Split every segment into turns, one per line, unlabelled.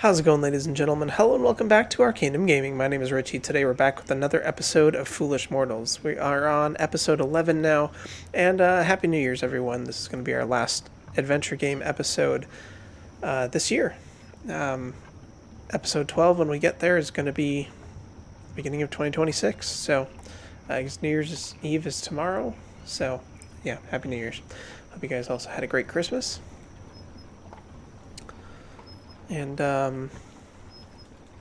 How's it going, ladies and gentlemen? Hello and welcome back to Arcanum Gaming. My name is Richie. Today we're back with another episode of Foolish Mortals. We are on episode 11 now, and Happy New Year's, everyone. This is going to be our last adventure game episode this year. Episode 12, when we get there, is going to be beginning of 2026. So I guess New Year's Eve is tomorrow. So yeah, Happy New Year's. Hope you guys also had a great Christmas. And,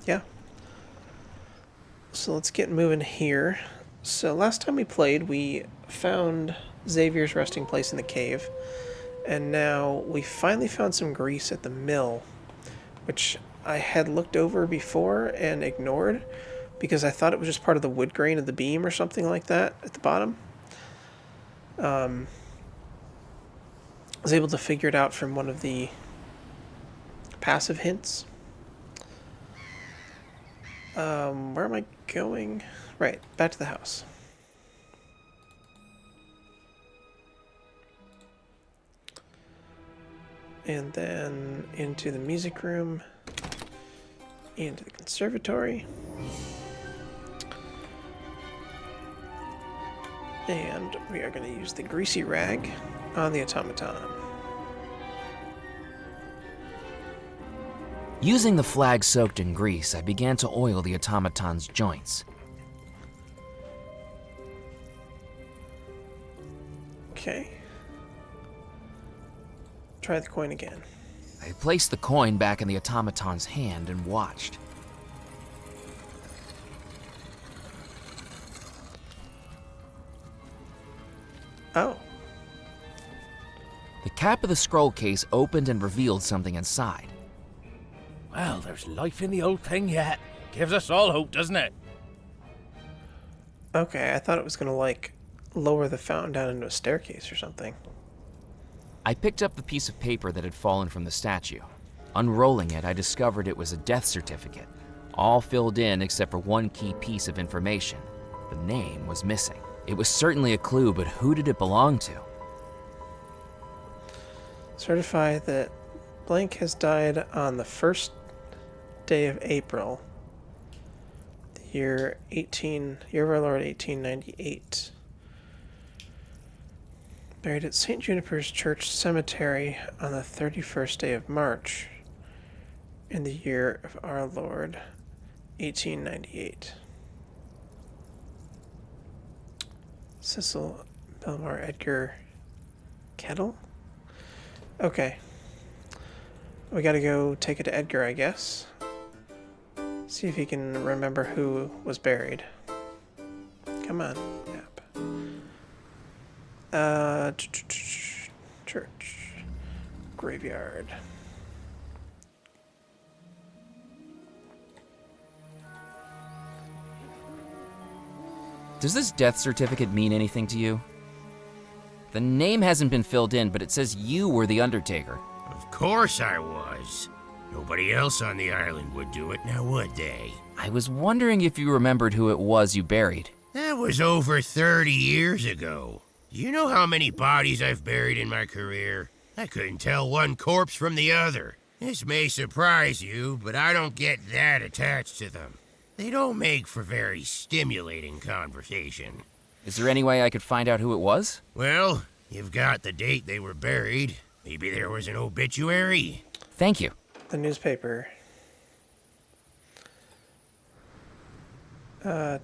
yeah. So let's get moving here. So last time we played, we found Xavier's resting place in the cave. And now we finally found some grease at the mill, which I had looked over before and ignored because I thought it was just part of the wood grain of the beam or something like that at the bottom. I was able to figure it out from one of the passive hints. Where am I going? Right, back to the house. And then into the music room, into the conservatory. And we are going to use the greasy rag on the automaton.
Using the flag soaked in grease, I began to oil the automaton's joints.
Okay. Try the coin again.
I placed the coin back in the automaton's hand and watched.
Oh.
The cap of the scroll case opened and revealed something inside.
Well, there's life in the old thing yet. Gives us all hope, doesn't it?
Okay, I thought it was going to, like, lower the fountain down into a staircase or something.
I picked up the piece of paper that had fallen from the statue. Unrolling it, I discovered it was a death certificate, all filled in except for one key piece of information. The name was missing. It was certainly a clue, but who did it belong to?
Certify that blank has died on the first day of April, the year of our Lord 1898. Buried at St. Juniper's Church Cemetery on the 31st day of March in the year of our Lord 1898. Cecil Belmar Edgar Kettle? Okay. We gotta go take it to Edgar, I guess. See if he can remember who was buried. Come on, map. Church. Graveyard.
Does this death certificate mean anything to you? The name hasn't been filled in, but it says you were the Undertaker.
Of course I was. Nobody else on the island would do it, now would they?
I was wondering if you remembered who it was you buried.
That was over 30 years ago. Do you know how many bodies I've buried in my career? I couldn't tell one corpse from the other. This may surprise you, but I don't get that attached to them. They don't make for very stimulating conversation.
Is there any way I could find out who it was?
Well, you've got the date they were buried. Maybe there was an obituary.
Thank you.
The newspaper. Dead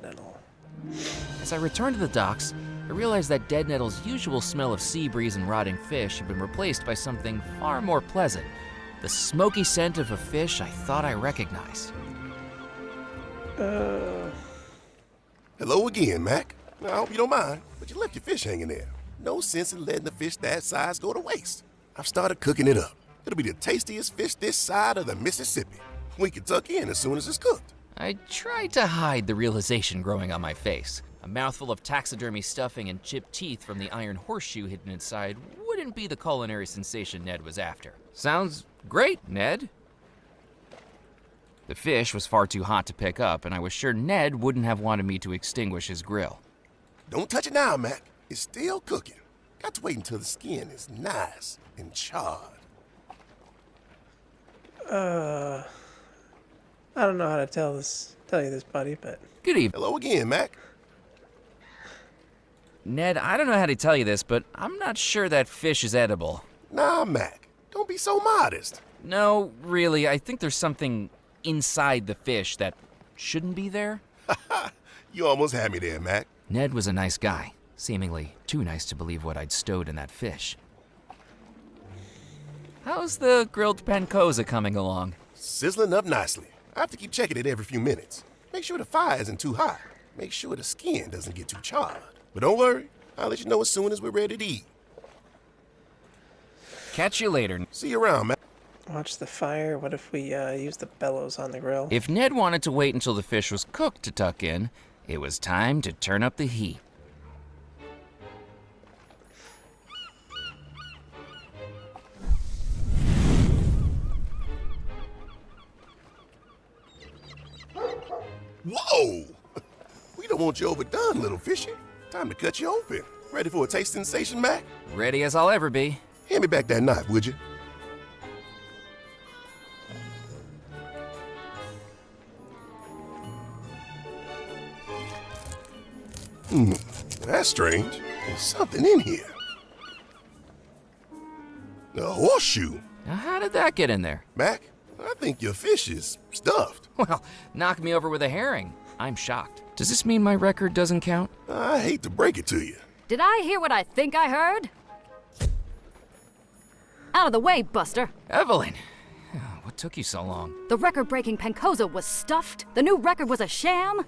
nettle.
As I returned to the docks, I realized that Dead Nettle's usual smell of sea breeze and rotting fish had been replaced by something far more pleasant. The smoky scent of a fish I thought I recognized.
Hello again, Mac. I hope you don't mind, but you left your fish hanging there. No sense in letting a fish that size go to waste. I've started cooking it up. It'll be the tastiest fish this side of the Mississippi. We can tuck in as soon as it's cooked.
I tried to hide the realization growing on my face. A mouthful of taxidermy stuffing and chipped teeth from the iron horseshoe hidden inside wouldn't be the culinary sensation Ned was after. Sounds great, Ned. The fish was far too hot to pick up, and I was sure Ned wouldn't have wanted me to extinguish his grill.
Don't touch it now, Mac. It's still cooking. Got to wait until the skin is nice and charred.
I don't know how to tell you this, buddy, but
Good evening.
Hello again, Mac.
Ned, I don't know how to tell you this, but I'm not sure that fish is edible.
Nah, Mac. Don't be so modest.
No, really, I think there's something inside the fish that shouldn't be there.
You almost had me there, Mac.
Ned was a nice guy, seemingly too nice to believe what I'd stowed in that fish. How's the grilled pancoza coming along?
Sizzling up nicely. I have to keep checking it every few minutes. Make sure the fire isn't too hot. Make sure the skin doesn't get too charred. But don't worry, I'll let you know as soon as we're ready to eat.
Catch you later.
See you around, Mac.
watch the fire. What if we use the bellows on the grill?
If Ned wanted to wait until the fish was cooked to tuck in, it was time to turn up the heat.
Whoa! We don't want you overdone, little fishy. Time to cut you open. Ready for a taste sensation, Mac?
Ready as I'll ever be.
Hand me back that knife, would you? That's strange. There's something in here. A horseshoe.
Now, how did that get in there?
Mac, I think your fish is stuffed.
Well, knock me over with a herring. I'm shocked. Does this mean my record doesn't count?
I hate to break it to you.
Did I hear what I think I heard? Out of the way, Buster.
Evelyn, what took you so long?
The record-breaking Pancoza was stuffed. The new record was a sham.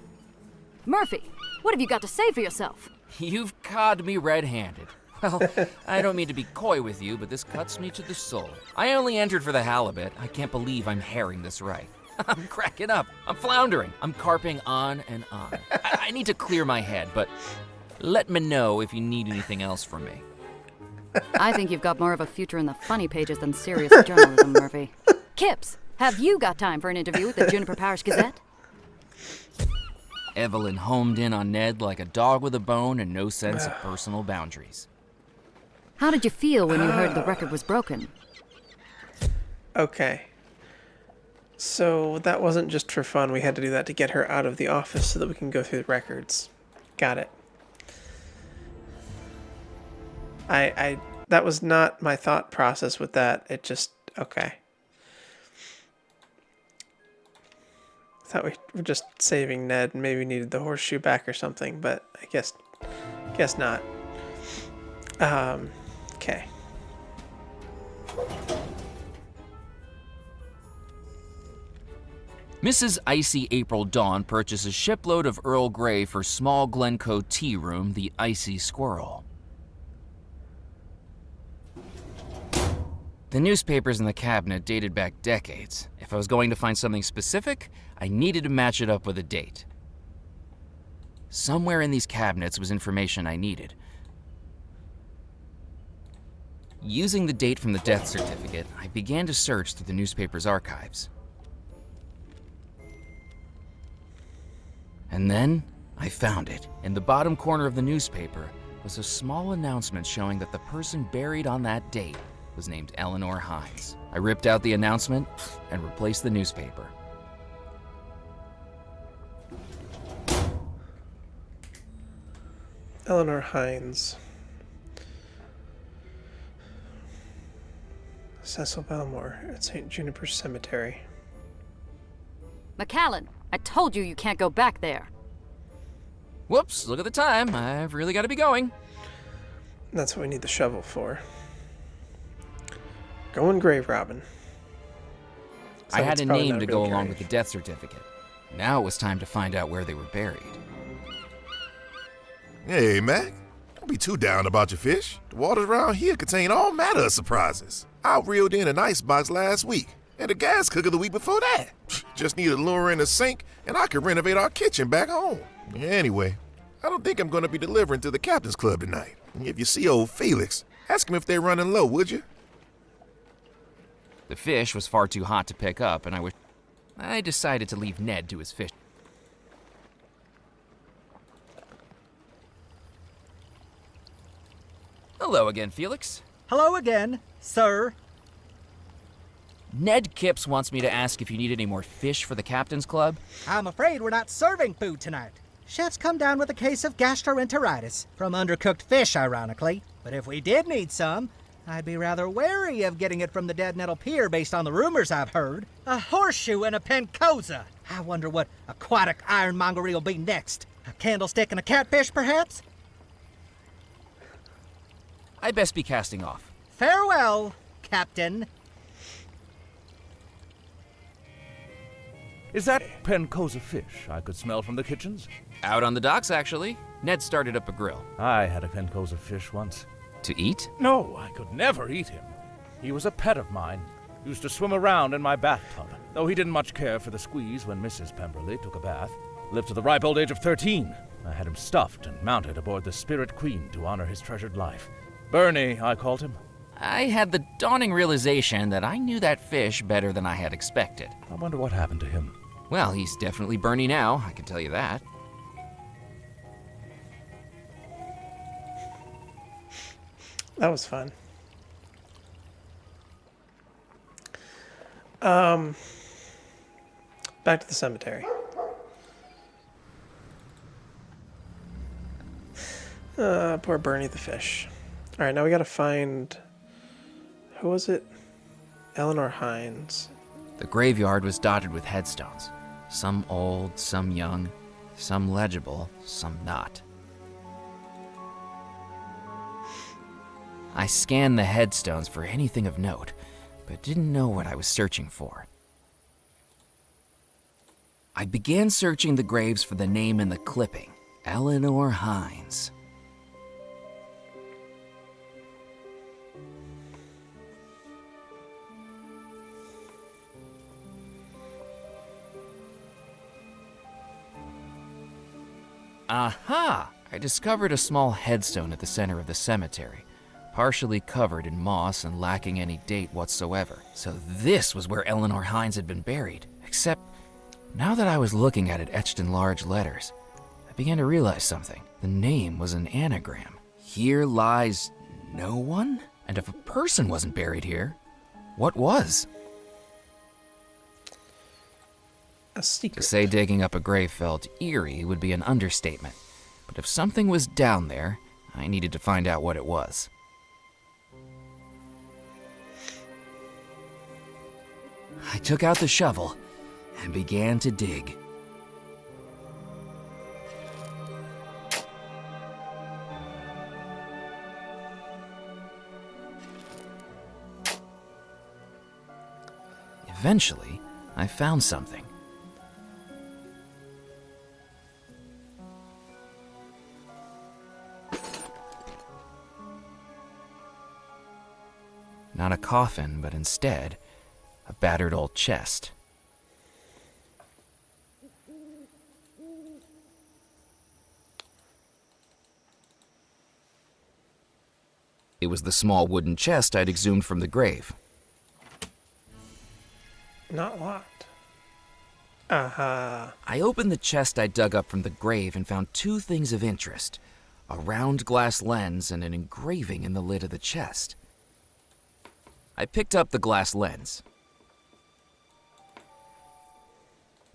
Murphy, what have you got to say for yourself?
You've caught me red-handed. Well, I don't mean to be coy with you, but this cuts me to the soul. I only entered for the halibut. I can't believe I'm herring this right. I'm cracking up. I'm floundering. I'm carping on and on. I need to clear my head, but let me know if you need anything else from me.
I think you've got more of a future in the funny pages than serious journalism, Murphy. Kips, have you got time for an interview with the Juniper Parish Gazette?
Evelyn homed in on Ned like a dog with a bone and no sense of personal boundaries.
How did you feel when you heard the record was broken?
Okay. So that wasn't just for fun. We had to do that to get her out of the office so that we can go through the records. Got it. That was not my thought process with that. It just, okay. I thought we were just saving Ned and maybe needed the horseshoe back or something, but I guess not. Okay.
Mrs. Icy April Dawn purchases a shipload of Earl Grey for small Glencoe tea room, the Icy Squirrel. The newspapers in the cabinet dated back decades. If I was going to find something specific, I needed to match it up with a date. Somewhere in these cabinets was information I needed. Using the date from the death certificate, I began to search through the newspaper's archives. And then, I found it. In the bottom corner of the newspaper was a small announcement showing that the person buried on that date was named Eleanor Hines. I ripped out the announcement and replaced the newspaper.
Eleanor Hines. Cecil Belmore at St. Juniper Cemetery.
McAllen, I told you can't go back there.
Whoops, look at the time. I've really got to be going.
That's what we need the shovel for. Going grave robbing. So
I had
it's
a
probably
name
not
to
real
go along
grave.
with the death certificate. Now it was time to find out where they were buried.
Hey, Mac. Don't be too down about your fish. The waters around here contain all manner of surprises. I reeled in an icebox last week, and a gas cooker the week before that. Just need a lure in a sink, and I could renovate our kitchen back home. Anyway, I don't think I'm going to be delivering to the Captain's Club tonight. If you see old Felix, ask him if they're running low, would you?
The fish was far too hot to pick up, and I decided to leave Ned to his fish. Hello again, Felix.
Hello again, sir.
Ned Kipps wants me to ask if you need any more fish for the Captain's Club.
I'm afraid we're not serving food tonight. Chef's come down with a case of gastroenteritis from undercooked fish, ironically. But if we did need some, I'd be rather wary of getting it from the Dead Nettle Pier based on the rumors I've heard. A horseshoe and a pencosa. I wonder what aquatic ironmongery will be next. A candlestick and a catfish, perhaps?
I best be casting off.
Farewell, Captain.
Is that pencosa fish I could smell from the kitchens?
Out on the docks, actually. Ned started up a grill.
I had a pencosa fish once.
To eat?
No, I could never eat him. He was a pet of mine. Used to swim around in my bathtub, though he didn't much care for the squeeze when Mrs. Pemberley took a bath. Lived to the ripe old age of 13. I had him stuffed and mounted aboard the Spirit Queen to honor his treasured life. Bernie, I called him.
I had the dawning realization that I knew that fish better than I had expected.
I wonder what happened to him.
Well, he's definitely Bernie now, I can tell you that.
That was fun. Back to the cemetery. Poor Bernie the fish. Alright, now we gotta find... Who was it? Eleanor Hines.
The graveyard was dotted with headstones. Some old, some young, some legible, some not. I scanned the headstones for anything of note, but didn't know what I was searching for. I began searching the graves for the name in the clipping, Eleanor Hines. Aha! I discovered a small headstone at the center of the cemetery, partially covered in moss and lacking any date whatsoever. So this was where Eleanor Hines had been buried. Except, now that I was looking at it etched in large letters, I began to realize something. The name was an anagram. Here lies no one? And if a person wasn't buried here, what was?
A secret.
To say digging up a grave felt eerie would be an understatement. But if something was down there, I needed to find out what it was. I took out the shovel and began to dig. Eventually, I found something. Not a coffin, but instead, a battered old chest. It was the small wooden chest I'd exhumed from the grave.
Not locked. Aha.
I opened the chest I dug up from the grave and found two things of interest: a round glass lens and an engraving in the lid of the chest. I picked up the glass lens.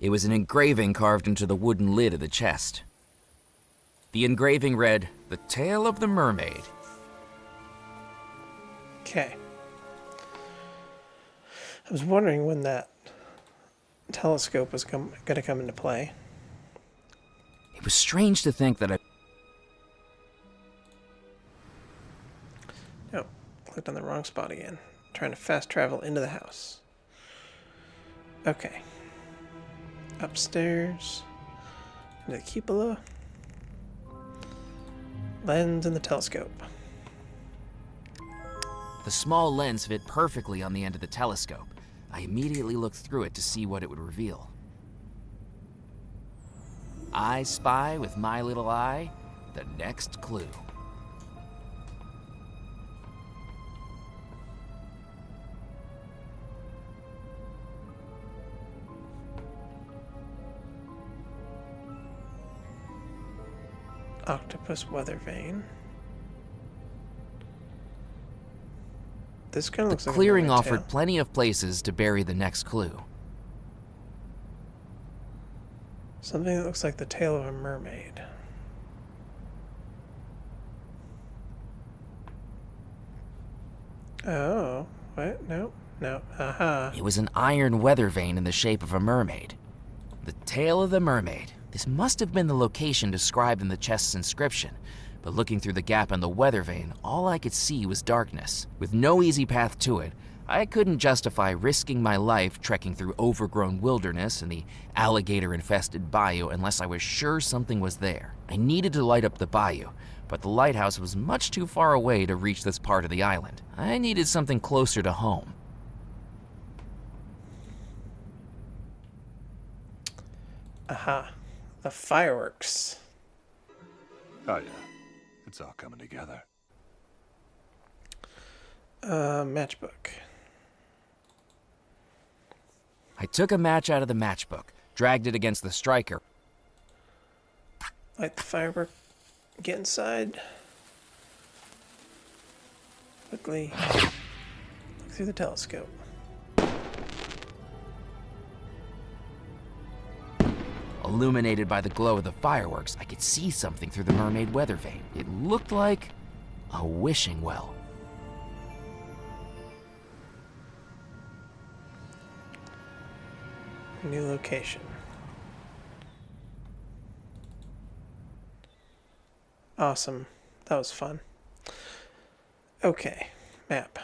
It was an engraving carved into the wooden lid of the chest. The engraving read, "The Tale of the Mermaid."
Okay. I was wondering when that telescope was going to come into play.
It was strange to think that
Oh, clicked on the wrong spot again. Trying to fast travel into the house. Okay. Upstairs. Into the cupola. Lens and the telescope.
the small lens fit perfectly on the end of the telescope. I immediately looked through it to see what it would reveal. I spy with my little eye the next clue.
Octopus weather vane. This kind of looks like a
Clearing
mermaid
offered
tail.
plenty of places to bury the next clue.
Something that looks like the tail of a mermaid. Oh, what? No, no. Aha.
It was an iron weather vane in the shape of a mermaid. The tail of the mermaid. This must have been the location described in the chest's inscription, but looking through the gap in the weather vane, all I could see was darkness. With no easy path to it, I couldn't justify risking my life trekking through overgrown wilderness and the alligator-infested bayou unless I was sure something was there. I needed to light up the bayou, but the lighthouse was much too far away to reach this part of the island. I needed something closer to home.
Aha. The fireworks.
Oh, yeah. It's all coming together.
Matchbook.
I took a match out of the matchbook, dragged it against the striker.
Light the firework. Get inside. Quickly. Look through the telescope.
Illuminated by the glow of the fireworks, I could see something through the mermaid weather vane. It looked like a wishing well.
New location. Awesome. That was fun. Okay. Map.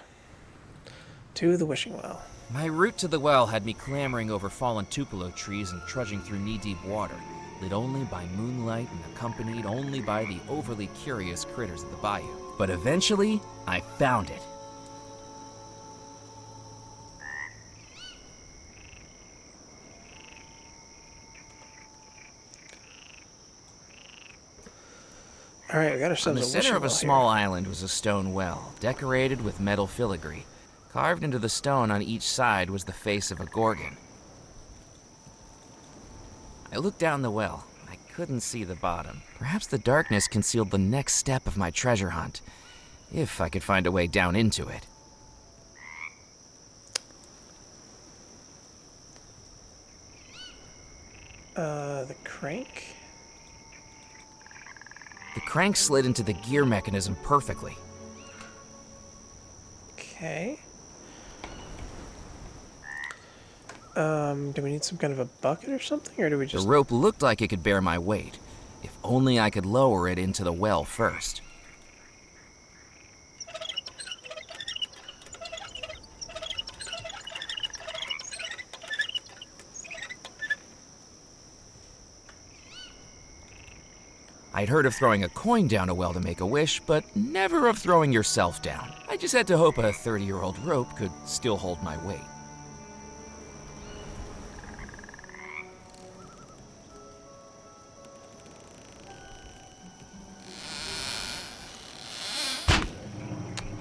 To the wishing well.
My route to the well had me clambering over fallen tupelo trees and trudging through knee-deep water, lit only by moonlight and accompanied only by the overly curious critters of the bayou. But eventually, I found it.
Alright, we got
In
ourselves
the
a
center
wishing
of a
well
small
here.
island was a stone well, decorated with metal filigree. Carved into the stone on each side was the face of a gorgon. I looked down the well. I couldn't see the bottom. Perhaps the darkness concealed the next step of my treasure hunt, if I could find a way down into it.
The crank?
The crank slid into the gear mechanism perfectly.
Okay. Do we need some kind of a bucket or something, or do we
The
just...
rope looked like it could bear my weight. If only I could lower it into the well first. I'd heard of throwing a coin down a well to make a wish, but never of throwing yourself down. I just had to hope a 30-year-old rope could still hold my weight.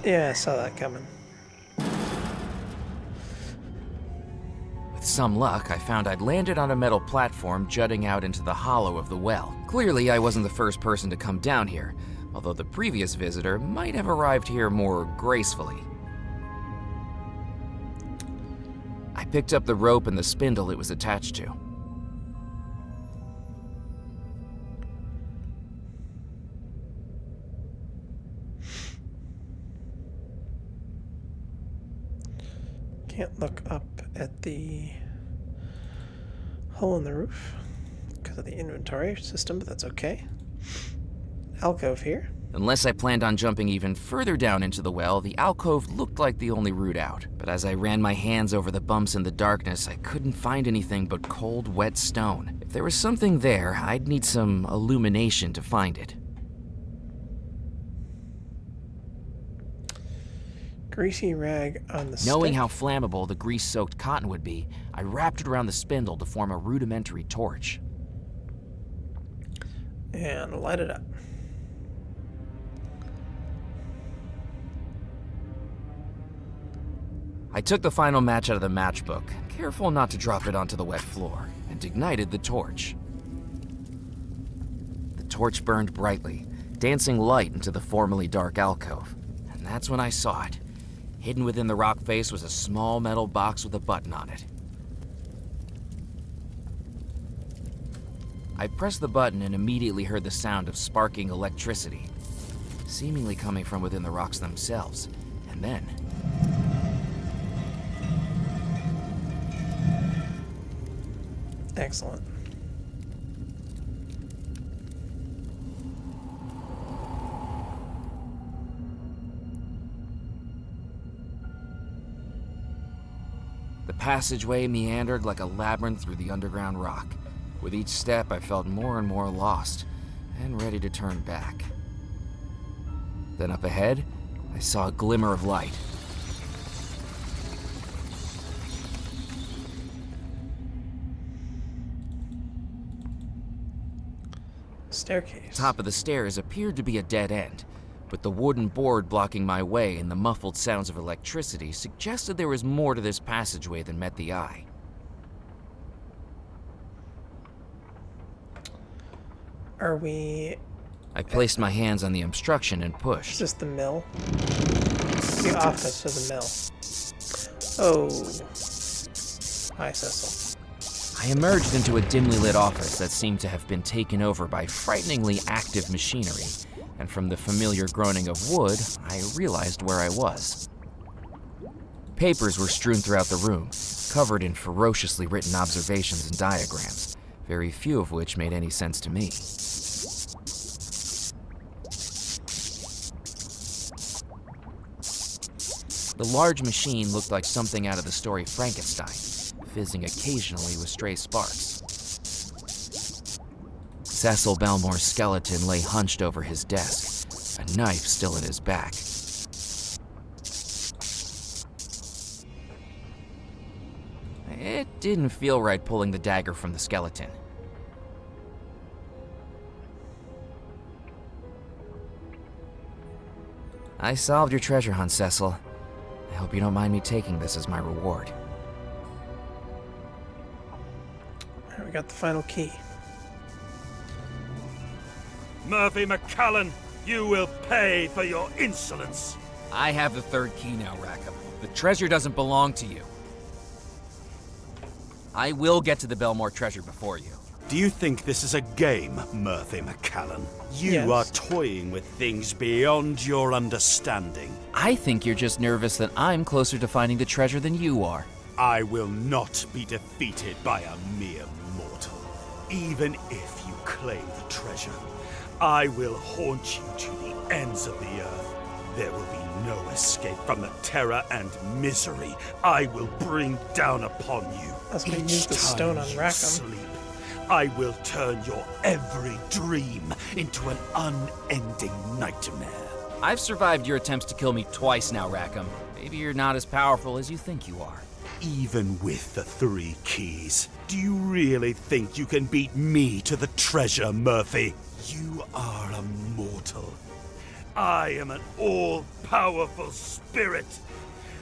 Yeah, I saw that coming.
With some luck, I found I'd landed on a metal platform jutting out into the hollow of the well. Clearly, I wasn't the first person to come down here, although the previous visitor might have arrived here more gracefully. I picked up the rope and the spindle it was attached to.
Can't look up at the hole in the roof because of the inventory system, but that's okay. Alcove here.
Unless I planned on jumping even further down into the well, the alcove looked like the only route out. But as I ran my hands over the bumps in the darkness, I couldn't find anything but cold, wet stone. If there was something there, I'd need some illumination to find it.
Greasy rag on the
Knowing
stick.
how flammable the grease-soaked cotton would be, I wrapped it around the spindle to form a rudimentary torch.
And light it up.
I took the final match out of the matchbook, careful not to drop it onto the wet floor, and ignited the torch. The torch burned brightly, dancing light into the formerly dark alcove, and that's when I saw it. Hidden within the rock face was a small metal box with a button on it. I pressed the button and immediately heard the sound of sparking electricity, seemingly coming from within the rocks themselves. And then...
Excellent.
The passageway meandered like a labyrinth through the underground rock. With each step, I felt more and more lost, and ready to turn back. Then up ahead, I saw a glimmer of light.
Staircase.
Top of the stairs appeared to be a dead end, but the wooden board blocking my way and the muffled sounds of electricity suggested there was more to this passageway than met the eye.
Are we...
I placed my hands on the obstruction and
Is
pushed.
this the mill? The office of the mill. Oh. Hi, Cecil.
I emerged into a dimly lit office that seemed to have been taken over by frighteningly active machinery, and from the familiar groaning of wood, I realized where I was. Papers were strewn throughout the room, covered in ferociously written observations and diagrams, very few of which made any sense to me. The large machine looked like something out of the story Frankenstein, fizzing occasionally with stray sparks. Cecil Belmore's skeleton lay hunched over his desk, a knife still in his back. It didn't feel right pulling the dagger from the skeleton. I solved your treasure hunt, Cecil. I hope you don't mind me taking this as my reward.
Alright, we got the final key.
Murphy McCallan, you will pay for your insolence.
I have the third key now, Rackham. The treasure doesn't belong to you. I will get to the Belmore treasure before you.
Do you think this is a game, Murphy McCallan? You
Yes.
are toying with things beyond your understanding.
I think you're just nervous that I'm closer to finding the treasure than you are.
I will not be defeated by a mere mortal. Even if you claim the treasure, I will haunt you to the ends of the earth. There will be no escape from the terror and misery I will bring down upon you.
That's when you
Each
use the
time
stone on
you
Rackham.
sleep, I will turn your every dream into an unending nightmare.
I've survived your attempts to kill me twice now, Rackham. Maybe you're not as powerful as you think you are.
Even with the 3 keys, do you really think you can beat me to the treasure, Murphy? You are a mortal. I am an all-powerful spirit.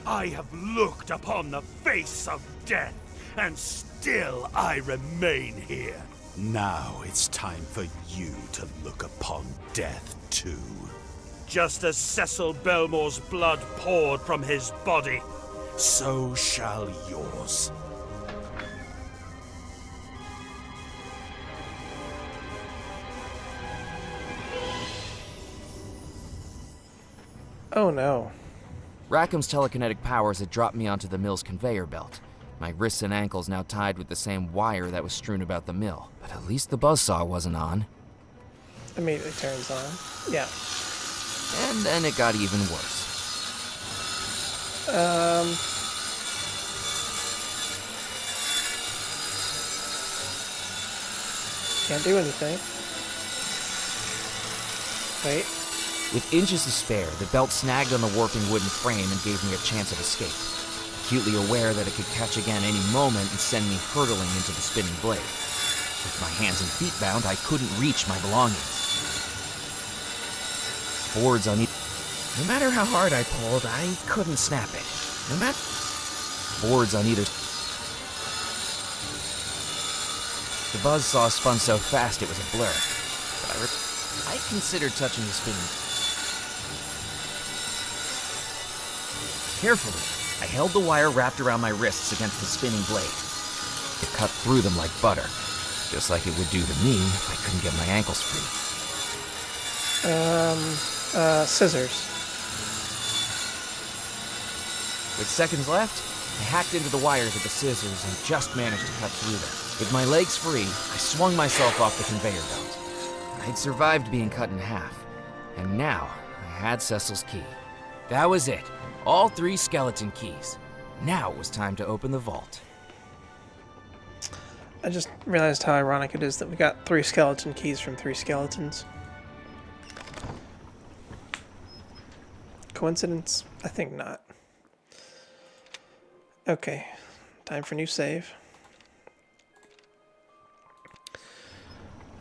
I have looked upon the face of death, and still I remain here. Now it's time for you to look upon death too. Just as Cecil Belmore's blood poured from his body, so shall yours.
Oh no.
Rackham's telekinetic powers had dropped me onto the mill's conveyor belt. My wrists and ankles now tied with the same wire that was strewn about the mill. But at least the buzzsaw wasn't on.
Immediately turns on. Yeah.
And then it got even worse.
Can't do anything. Wait.
With inches to spare, the belt snagged on the warping wooden frame and gave me a chance of escape, acutely aware that it could catch again any moment and send me hurtling into the spinning blade. With my hands and feet bound, I couldn't reach my belongings. Boards on No matter how hard I pulled, I couldn't snap it. Boards on either. The buzzsaw spun so fast it was a blur. But I considered touching the spinning. Carefully, I held the wire wrapped around my wrists against the spinning blade. It cut through them like butter, just like it would do to me if I couldn't get my ankles free.
Scissors.
With seconds left, I hacked into the wires with the scissors and just managed to cut through them. With my legs free, I swung myself off the conveyor belt. I'd survived being cut in half, and now I had Cecil's key. That was it. All 3 skeleton keys. Now it was time to open the vault.
I just realized how ironic it is that we got 3 skeleton keys from 3 skeletons. Coincidence? I think not. Okay, time for new save.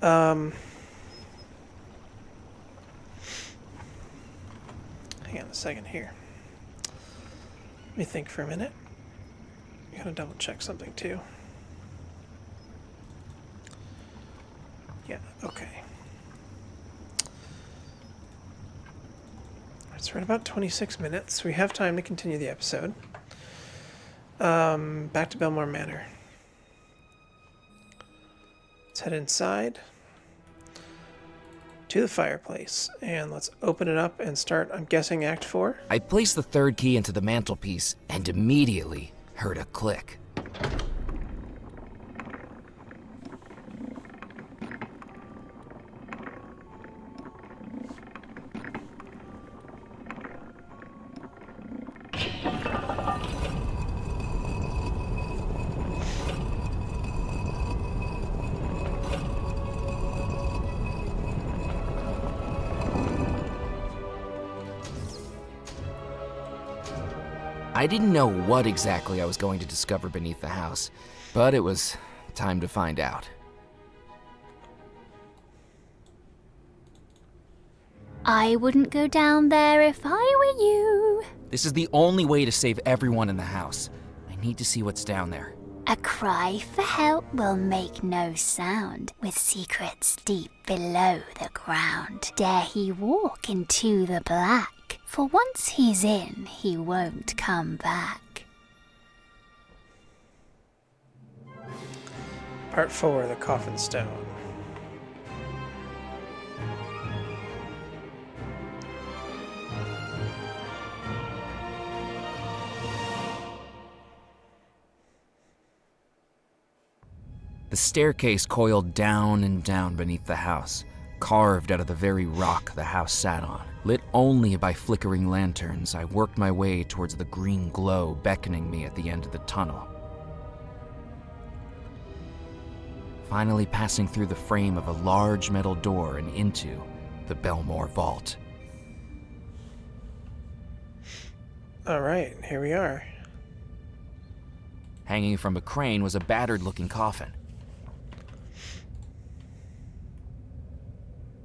Hang on a second here. Let me think for a minute. I gotta double check something too. Yeah, okay. It's right about 26 minutes. We have time to continue the episode. Back to Belmore Manor. Let's head inside to the fireplace and let's open it up and start, I'm guessing, Act 4.
I placed the 3rd key into the mantelpiece and immediately heard a click. I didn't know what exactly I was going to discover beneath the house, but it was time to find out.
I wouldn't go down there if I were you.
This is the only way to save everyone in the house. I need to see what's down there.
A cry for help will make no sound, with secrets deep below the ground. Dare he walk into the black, for once he's in, he won't come back.
Part 4, The Coffin Stone.
The staircase coiled down and down beneath the house, carved out of the very rock the house sat on. Lit only by flickering lanterns, I worked my way towards the green glow beckoning me at the end of the tunnel. Finally passing through the frame of a large metal door and into the Belmore Vault.
All right, here we are.
Hanging from a crane was a battered-looking coffin.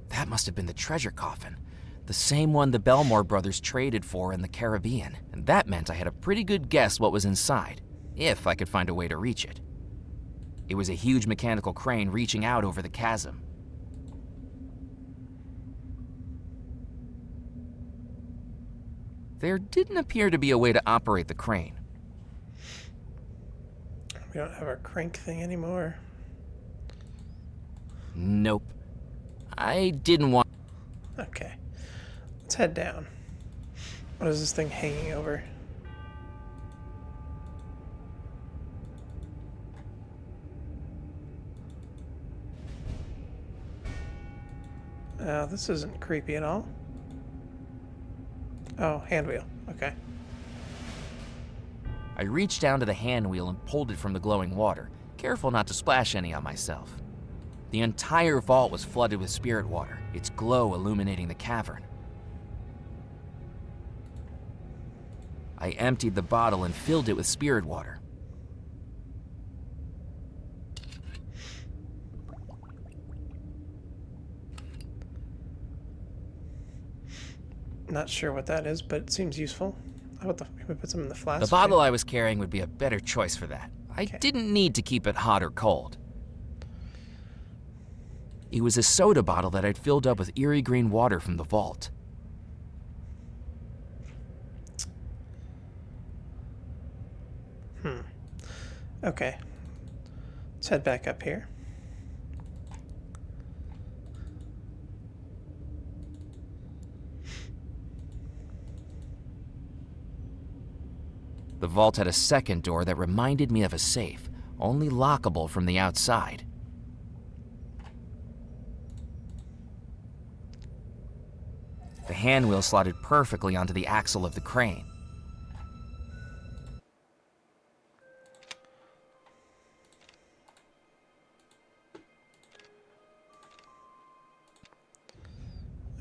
That must have been the treasure coffin, the same one the Belmore brothers traded for in the Caribbean, and that meant I had a pretty good guess what was inside, if I could find a way to reach it. It was a huge mechanical crane reaching out over the chasm. There didn't appear to be a way to operate the crane.
We don't have our crank thing anymore.
Nope. I didn't want...
Okay. Let's head down. What is this thing hanging over? This isn't creepy at all. Oh, hand wheel. Okay.
I reached down to the hand wheel and pulled it from the glowing water, careful not to splash any on myself. The entire vault was flooded with spirit water, its glow illuminating the cavern. I emptied the bottle and filled it with spirit water.
Not sure what that is, but it seems useful. How about we put some in the flask?
The bottle I was carrying would be a better choice for that. I didn't need to keep it hot or cold. It was a soda bottle that I'd filled up with eerie green water from the vault.
Okay. Let's head back up here.
The vault had a second door that reminded me of a safe, only lockable from the outside. The handwheel slotted perfectly onto the axle of the crane.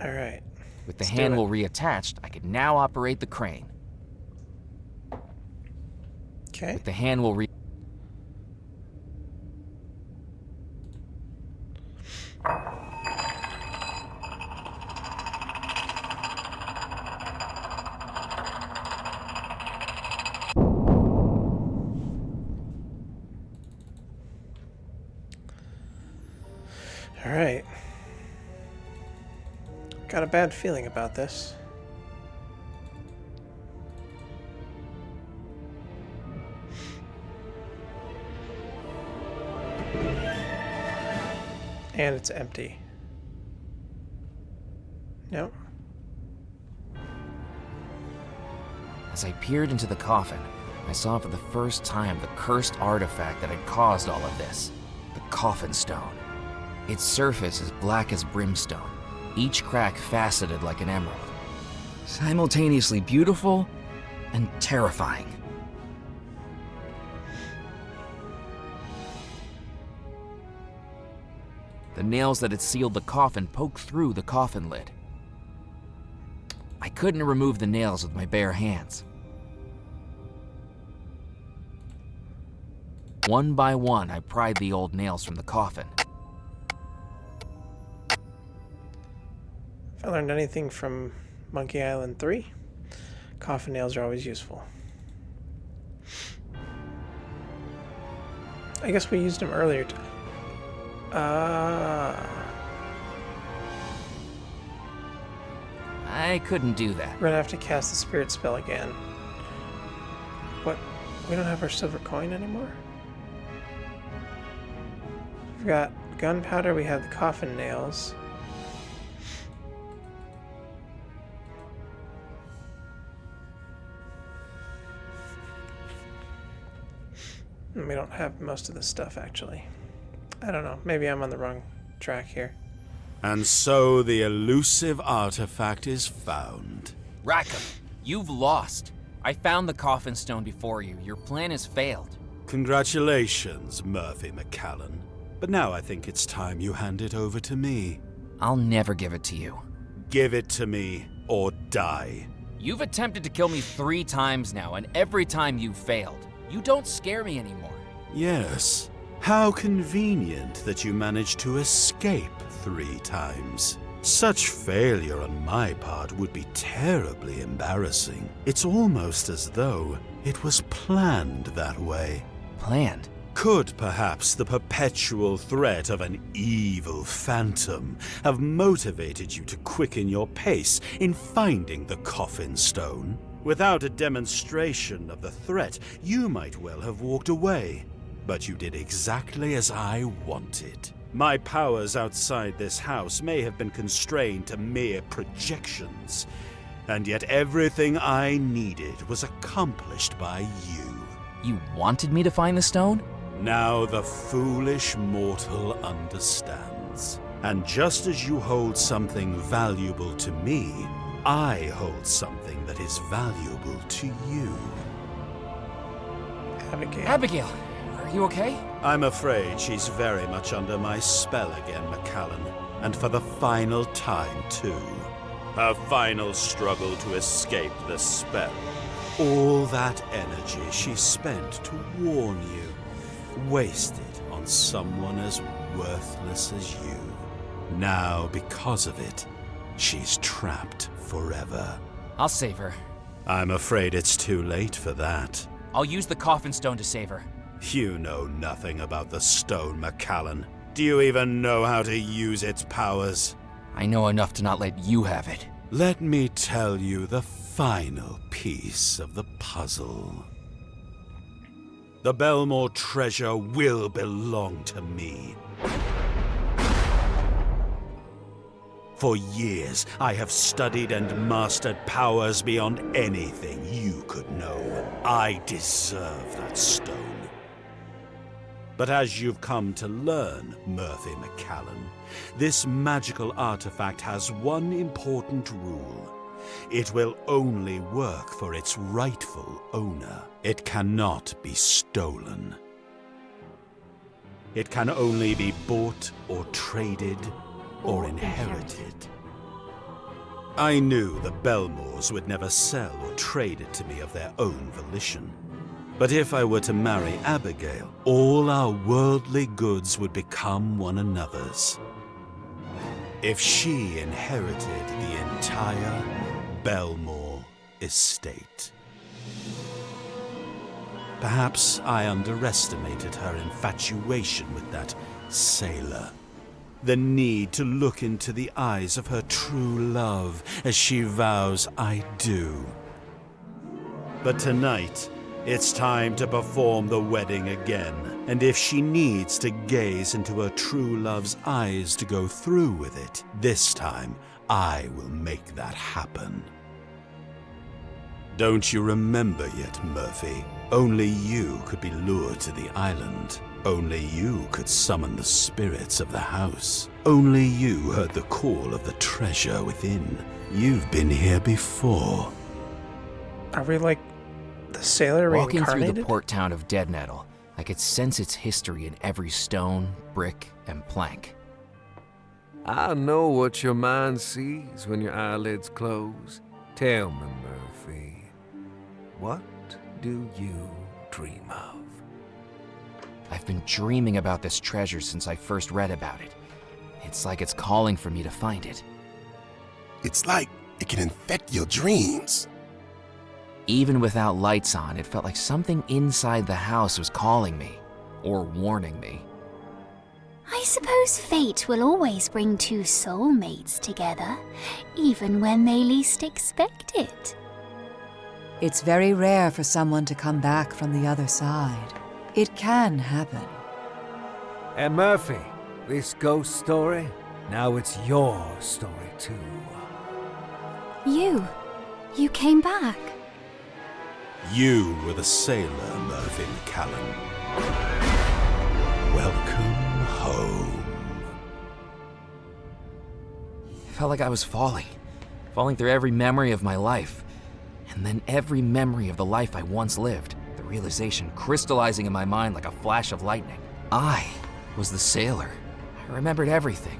All right.
With the handwheel reattached, I could now operate the crane.
Okay.
With the handwheel
All right. Got a bad feeling about this. And it's empty. Nope.
As I peered into the coffin, I saw for the first time the cursed artifact that had caused all of this. The coffin stone. Its surface is black as brimstone, each crack faceted like an emerald. Simultaneously beautiful and terrifying. The nails that had sealed the coffin poked through the coffin lid. I couldn't remove the nails with my bare hands. One by one, I pried the old nails from the coffin.
If I learned anything from Monkey Island 3, coffin nails are always useful. I guess we used them earlier.
I couldn't do that.
We're gonna have to cast the spirit spell again. What? We don't have our silver coin anymore? We've got gunpowder, we have the coffin nails. And we don't have most of this stuff, actually. I don't know. Maybe I'm on the wrong track here.
And so the elusive artifact is found.
Rackham, you've lost. I found the coffin stone before you. Your plan has failed.
Congratulations, Murphy McCallan. But now I think it's time you hand it over to me.
I'll never give it to you.
Give it to me, or die.
You've attempted to kill me 3 times now, and every time you've failed. You don't scare me anymore.
Yes. How convenient that you managed to escape 3 times. Such failure on my part would be terribly embarrassing. It's almost as though it was planned that way.
Planned?
Could perhaps the perpetual threat of an evil phantom have motivated you to quicken your pace in finding the coffin stone? Without a demonstration of the threat, you might well have walked away. But you did exactly as I wanted. My powers outside this house may have been constrained to mere projections, and yet everything I needed was accomplished by you.
You wanted me to find the stone?
Now the foolish mortal understands. And just as you hold something valuable to me, I hold something that is valuable to you.
Abigail.
Abigail, are you okay?
I'm afraid she's very much under my spell again, McCallan. And for the final time, too. Her final struggle to escape the spell. All that energy she spent to warn you, wasted on someone as worthless as you. Now, because of it, she's trapped forever.
I'll save her.
I'm afraid it's too late for that.
I'll use the coffin stone to save her.
You know nothing about the stone, McCallan. Do you even know how to use its powers?
I know enough to not let you have it.
Let me tell you the final piece of the puzzle. The Belmore treasure will belong to me. For years, I have studied and mastered powers beyond anything you could know. I deserve that stone. But as you've come to learn, Murphy McCallan, this magical artifact has one important rule. It will only work for its rightful owner. It cannot be stolen. It can only be bought or traded or inherited. I knew the Belmores would never sell or trade it to me of their own volition. But if I were to marry Abigail, all our worldly goods would become one another's. If she inherited the entire Belmore estate. Perhaps I underestimated her infatuation with that sailor. The need to look into the eyes of her true love as she vows I do. But tonight, it's time to perform the wedding again. And if she needs to gaze into her true love's eyes to go through with it, this time I will make that happen. Don't you remember yet, Murphy? Only you could be lured to the island. Only you could summon the spirits of the house. Only you heard the call of the treasure within. You've been here before.
Are we like the sailor
Walking
reincarnated?
through the port town of Dead Nettle, I could sense its history in every stone, brick, and plank.
I know what your mind sees when your eyelids close. Tell me, Murphy, what do you dream of?
I've been dreaming about this treasure since I first read about it. It's like it's calling for me to find it.
It's like it can infect your dreams.
Even without lights on, it felt like something inside the house was calling me, or warning me.
I suppose fate will always bring two soulmates together, even when they least expect it.
It's very rare for someone to come back from the other side. It can happen.
And Murphy, this ghost story, now it's your story too.
You came back.
You were the sailor, Murphy McCallan. Welcome home.
It felt like I was falling through every memory of my life, and then every memory of the life I once lived, the realization crystallizing in my mind like a flash of lightning. I was the sailor. I remembered everything,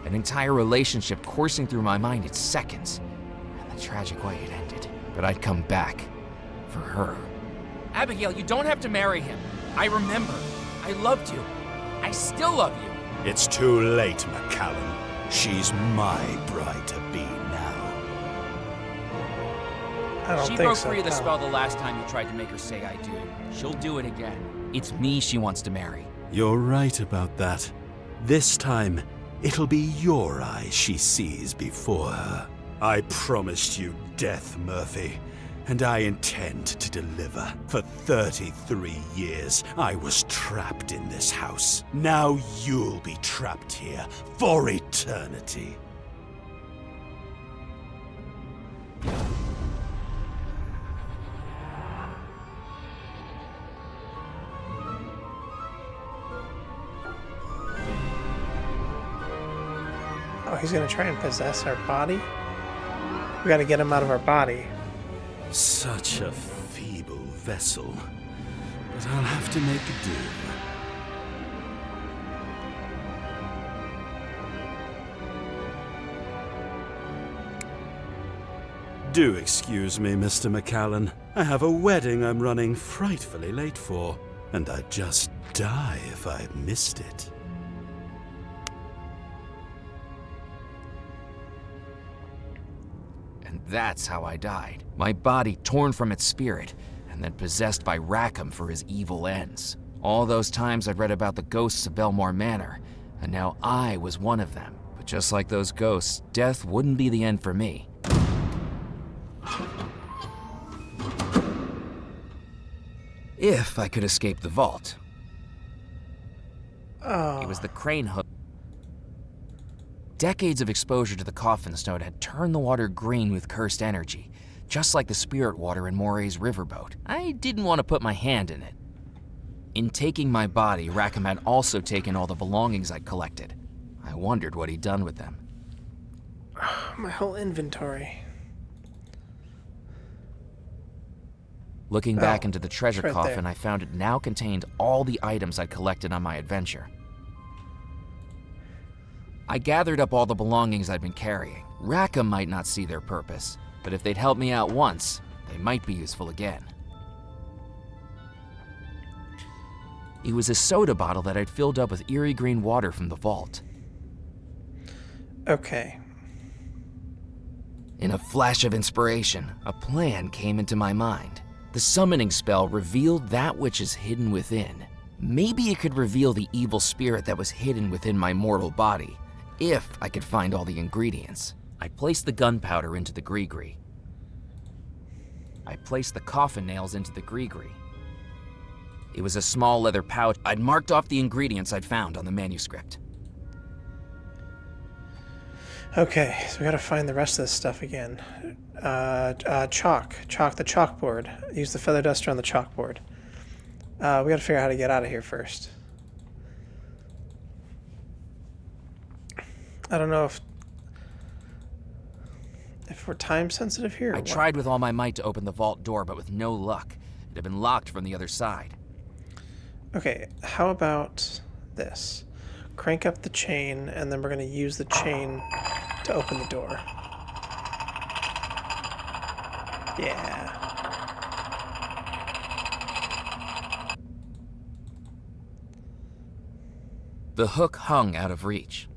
an entire relationship coursing through my mind in seconds, and the tragic way it ended. But I'd come back for her. Abigail, you don't have to marry him. I remember. I loved you. I still love you.
It's too late, McCallan. She's my bride-to-be now.
I don't
She
think
broke
so.
free of the
no.
spell the last time you tried to make her say I do. She'll do it again. It's me she wants to marry.
You're right about that. This time, it'll be your eyes she sees before her. I promised you death, Murphy, and I intend to deliver. For 33 years, I was trapped in this house. Now you'll be trapped here for eternity.
Oh, he's gonna try and possess our body? We gotta get him out of our body.
Such a feeble vessel, but I'll have to make do. Do excuse me, Mr. McCallan. I have a wedding I'm running frightfully late for, and I'd just die if I missed it.
And that's how I died. My body torn from its spirit, and then possessed by Rackham for his evil ends. All those times I'd read about the ghosts of Belmore Manor, and now I was one of them. But just like those ghosts, death wouldn't be the end for me. If I could escape the vault.
Oh.
It was the crane hook. Decades of exposure to the coffin stone had turned the water green with cursed energy, just like the spirit water in Moray's riverboat. I didn't want to put my hand in it. In taking my body, Rackham had also taken all the belongings I'd collected. I wondered what he'd done with them.
My whole inventory.
Looking back into the treasure
right
coffin,
there.
I found it now contained all the items I'd collected on my adventure. I gathered up all the belongings I'd been carrying. Rackham might not see their purpose, but if they'd helped me out once, they might be useful again. It was a soda bottle that I'd filled up with eerie green water from the vault.
Okay.
In a flash of inspiration, a plan came into my mind. The summoning spell revealed that which is hidden within. Maybe it could reveal the evil spirit that was hidden within my mortal body, if I could find all the ingredients. I placed the gunpowder into the gree-gree. I placed the coffin nails into the gree-gree. It was a small leather pouch. I'd marked off the ingredients I'd found on the manuscript.
Okay, so we gotta find the rest of this stuff again. Chalk the chalkboard. Use the feather duster on the chalkboard. We gotta figure out how to get out of here first. I don't know if we're time sensitive here.
I tried with all my might to open the vault door, but with no luck. It had been locked from the other side.
Okay, how about this? Crank up the chain, and then we're gonna use the chain to open the door. Yeah.
The hook hung out of reach.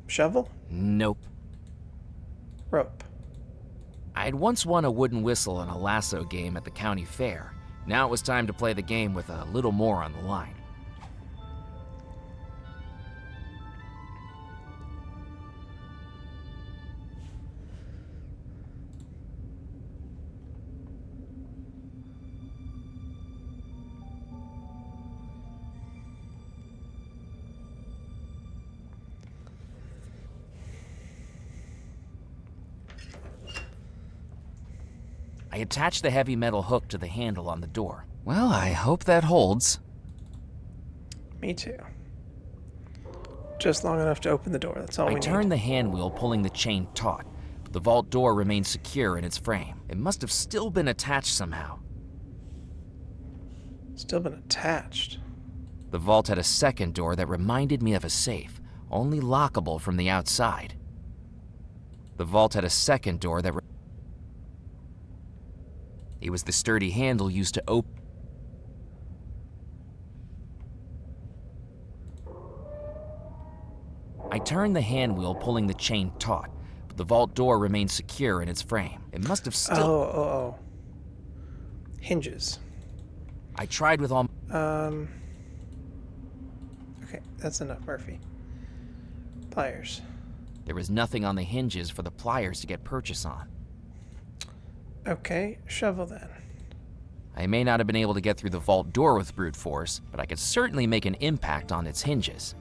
Shovel?
Nope.
Rope.
I'd once won a wooden whistle in a lasso game at the county fair. Now it was time to play the game with a little more on the line. I attached the heavy metal hook to the handle on the door. Well, I hope that holds.
Me too. Just long enough to open the door, that's all we
I
need.
turned the hand wheel, pulling the chain taut, but the vault door remained secure in its frame. It must have still been attached somehow.
Still been attached.
The vault had a second door that reminded me of a safe, only lockable from the outside. The vault had a second door that it was the sturdy handle used to open. I turned the hand wheel, pulling the chain taut, but the vault door remained secure in its frame. It must have still...
Oh. Hinges.
I tried with all...
Okay, that's enough, Murphy. Pliers.
There was nothing on the hinges for the pliers to get purchase on.
Okay, shovel then.
I may not have been able to get through the vault door with brute force, but I could certainly make an impact on its hinges.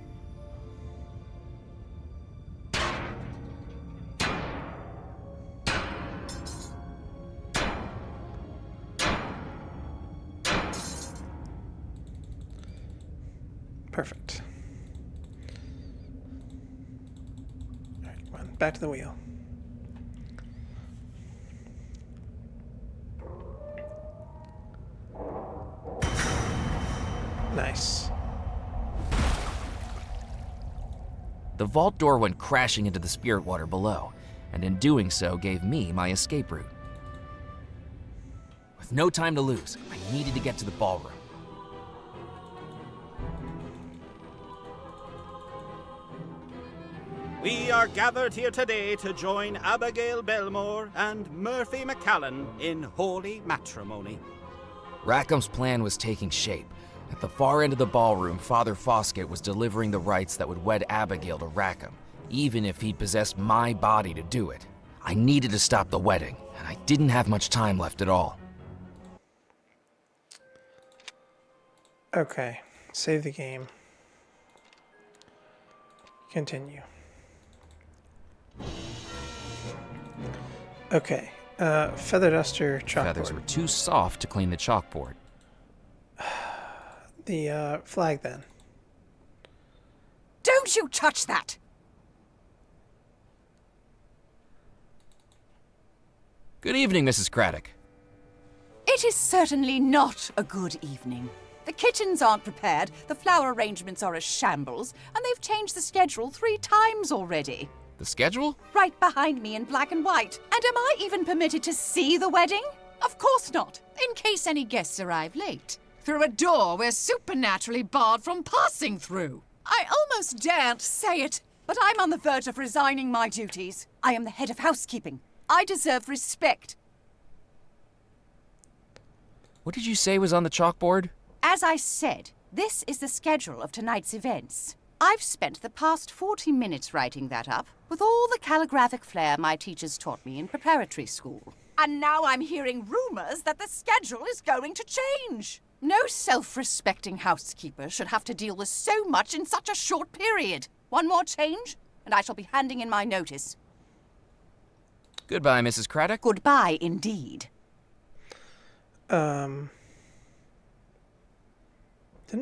Perfect. All right, come on, back to the wheel. Nice.
The vault door went crashing into the spirit water below, and in doing so gave me my escape route. With no time to lose, I needed to get to the ballroom.
We are gathered here today to join Abigail Belmore and Murphy McCallan in holy matrimony.
Rackham's plan was taking shape. At the far end of the ballroom, Father Foskett was delivering the rites that would wed Abigail to Rackham, even if he'd possessed my body to do it. I needed to stop the wedding, and I didn't have much time left at all.
Okay, save the game. Continue. Okay, feather duster, chalkboard.
Feathers were too soft to clean the chalkboard.
The flag then.
Don't you touch that!
Good evening, Mrs. Craddock.
It is certainly not a good evening. The kitchens aren't prepared, the flower arrangements are a shambles, and they've changed the schedule 3 times already.
The schedule?
Right behind me in black and white. And am I even permitted to see the wedding? Of course not.
In case any guests arrive late. Through a door we're supernaturally barred from passing through.
I almost daren't say it, but I'm on the verge of resigning my duties. I am the head of housekeeping. I deserve respect.
What did you say was on the chalkboard?
As I said, this is the schedule of tonight's events. I've spent the past 40 minutes writing that up, with all the calligraphic flair my teachers taught me in preparatory school. And now I'm hearing rumors that the schedule is going to change. No self-respecting housekeeper should have to deal with so much in such a short period. One more change, and I shall be handing in my notice.
Goodbye, Mrs. Craddock.
Goodbye, indeed.
Didn't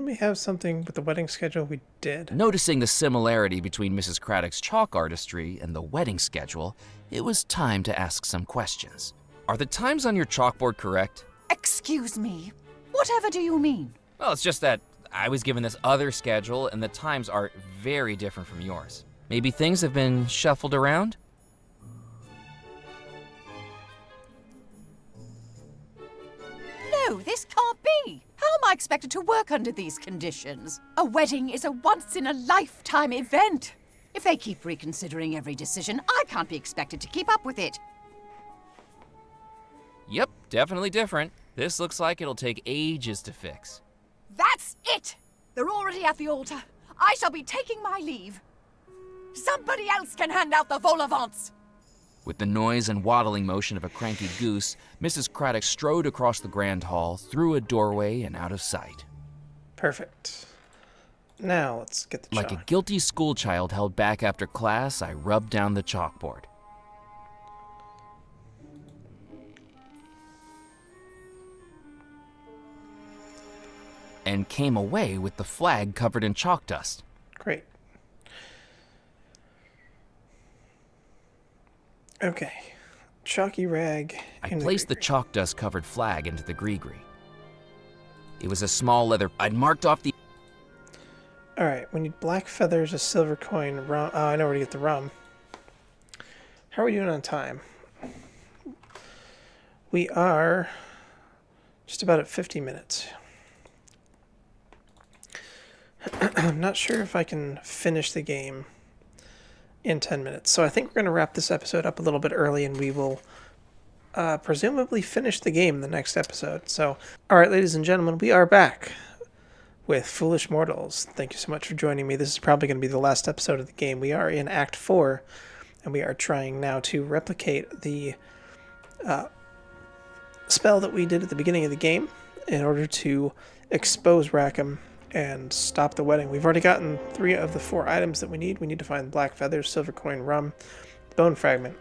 we have something with the wedding schedule? We did.
Noticing the similarity between Mrs. Craddock's chalk artistry and the wedding schedule, it was time to ask some questions. Are the times on your chalkboard correct?
Excuse me. Whatever do you mean?
Well, it's just that I was given this other schedule and the times are very different from yours. Maybe things have been shuffled around?
No, this can't be. How am I expected to work under these conditions? A wedding is a once-in-a-lifetime event. If they keep reconsidering every decision, I can't be expected to keep up with it.
Yep, definitely different. This looks like it'll take ages to fix.
That's it! They're already at the altar. I shall be taking my leave. Somebody else can hand out the vol au vents.
With the noise and waddling motion of a cranky goose, Mrs. Craddock strode across the grand hall, through a doorway, and out of sight.
Perfect. Now let's get the chalk.
Like a guilty schoolchild held back after class, I rubbed down the chalkboard. And came away with the flag covered in chalk dust.
Great. Okay. Chalky rag.
I placed the chalk dust covered flag into the gree-gree. It was a small leather. I'd marked off the...
Alright, we need black feathers, a silver coin, rum. Oh, I know where to get the rum. How are we doing on time? We are just about at 50 minutes. I'm not sure if I can finish the game in 10 minutes. So I think we're going to wrap this episode up a little bit early, and we will presumably finish the game in the next episode. So, all right, ladies and gentlemen, we are back with Foolish Mortals. Thank you so much for joining me. This is probably going to be the last episode of the game. We are in Act 4, and we are trying now to replicate the spell that we did at the beginning of the game in order to expose Rackham and stop the wedding. We've already gotten 3 of the 4 items that we need. We need to find black feathers, silver coin, rum, bone fragment.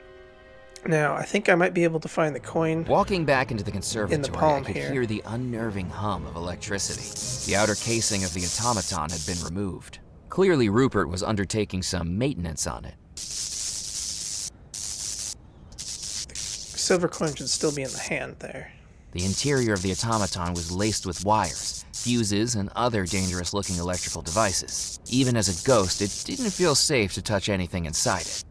Now, I think I might be able to find the coin.
Walking back into the conservatory, I could
here.
hear the unnerving hum of electricity. The outer casing of the automaton had been removed. Clearly, Rupert was undertaking some maintenance on it.
The silver coin should still be in the hand there.
The interior of the automaton was laced with wires, fuses, and other dangerous-looking electrical devices. Even as a ghost, it didn't feel safe to touch anything inside it.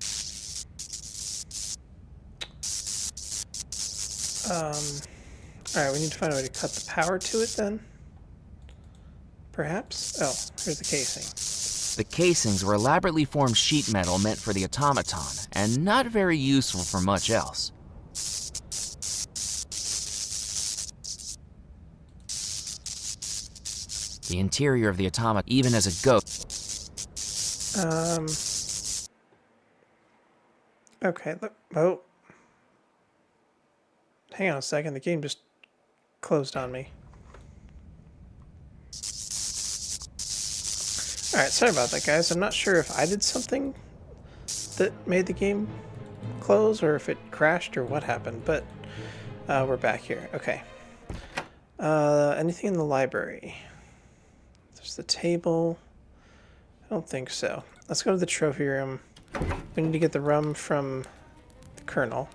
Alright, we need to find a way to cut the power to it then. Perhaps? Oh, here's the casing.
The casings were elaborately formed sheet metal meant for the automaton, and not very useful for much else. The interior of the automaton, even as a ghost.
Okay, look. Oh. Hang on a second, the game just closed on me. Alright, sorry about that, guys. I'm not sure if I did something that made the game close or if it crashed or what happened, but we're back here. Okay. Anything in the library? There's the table. I don't think so. Let's go to the trophy room. We need to get the rum from the Colonel.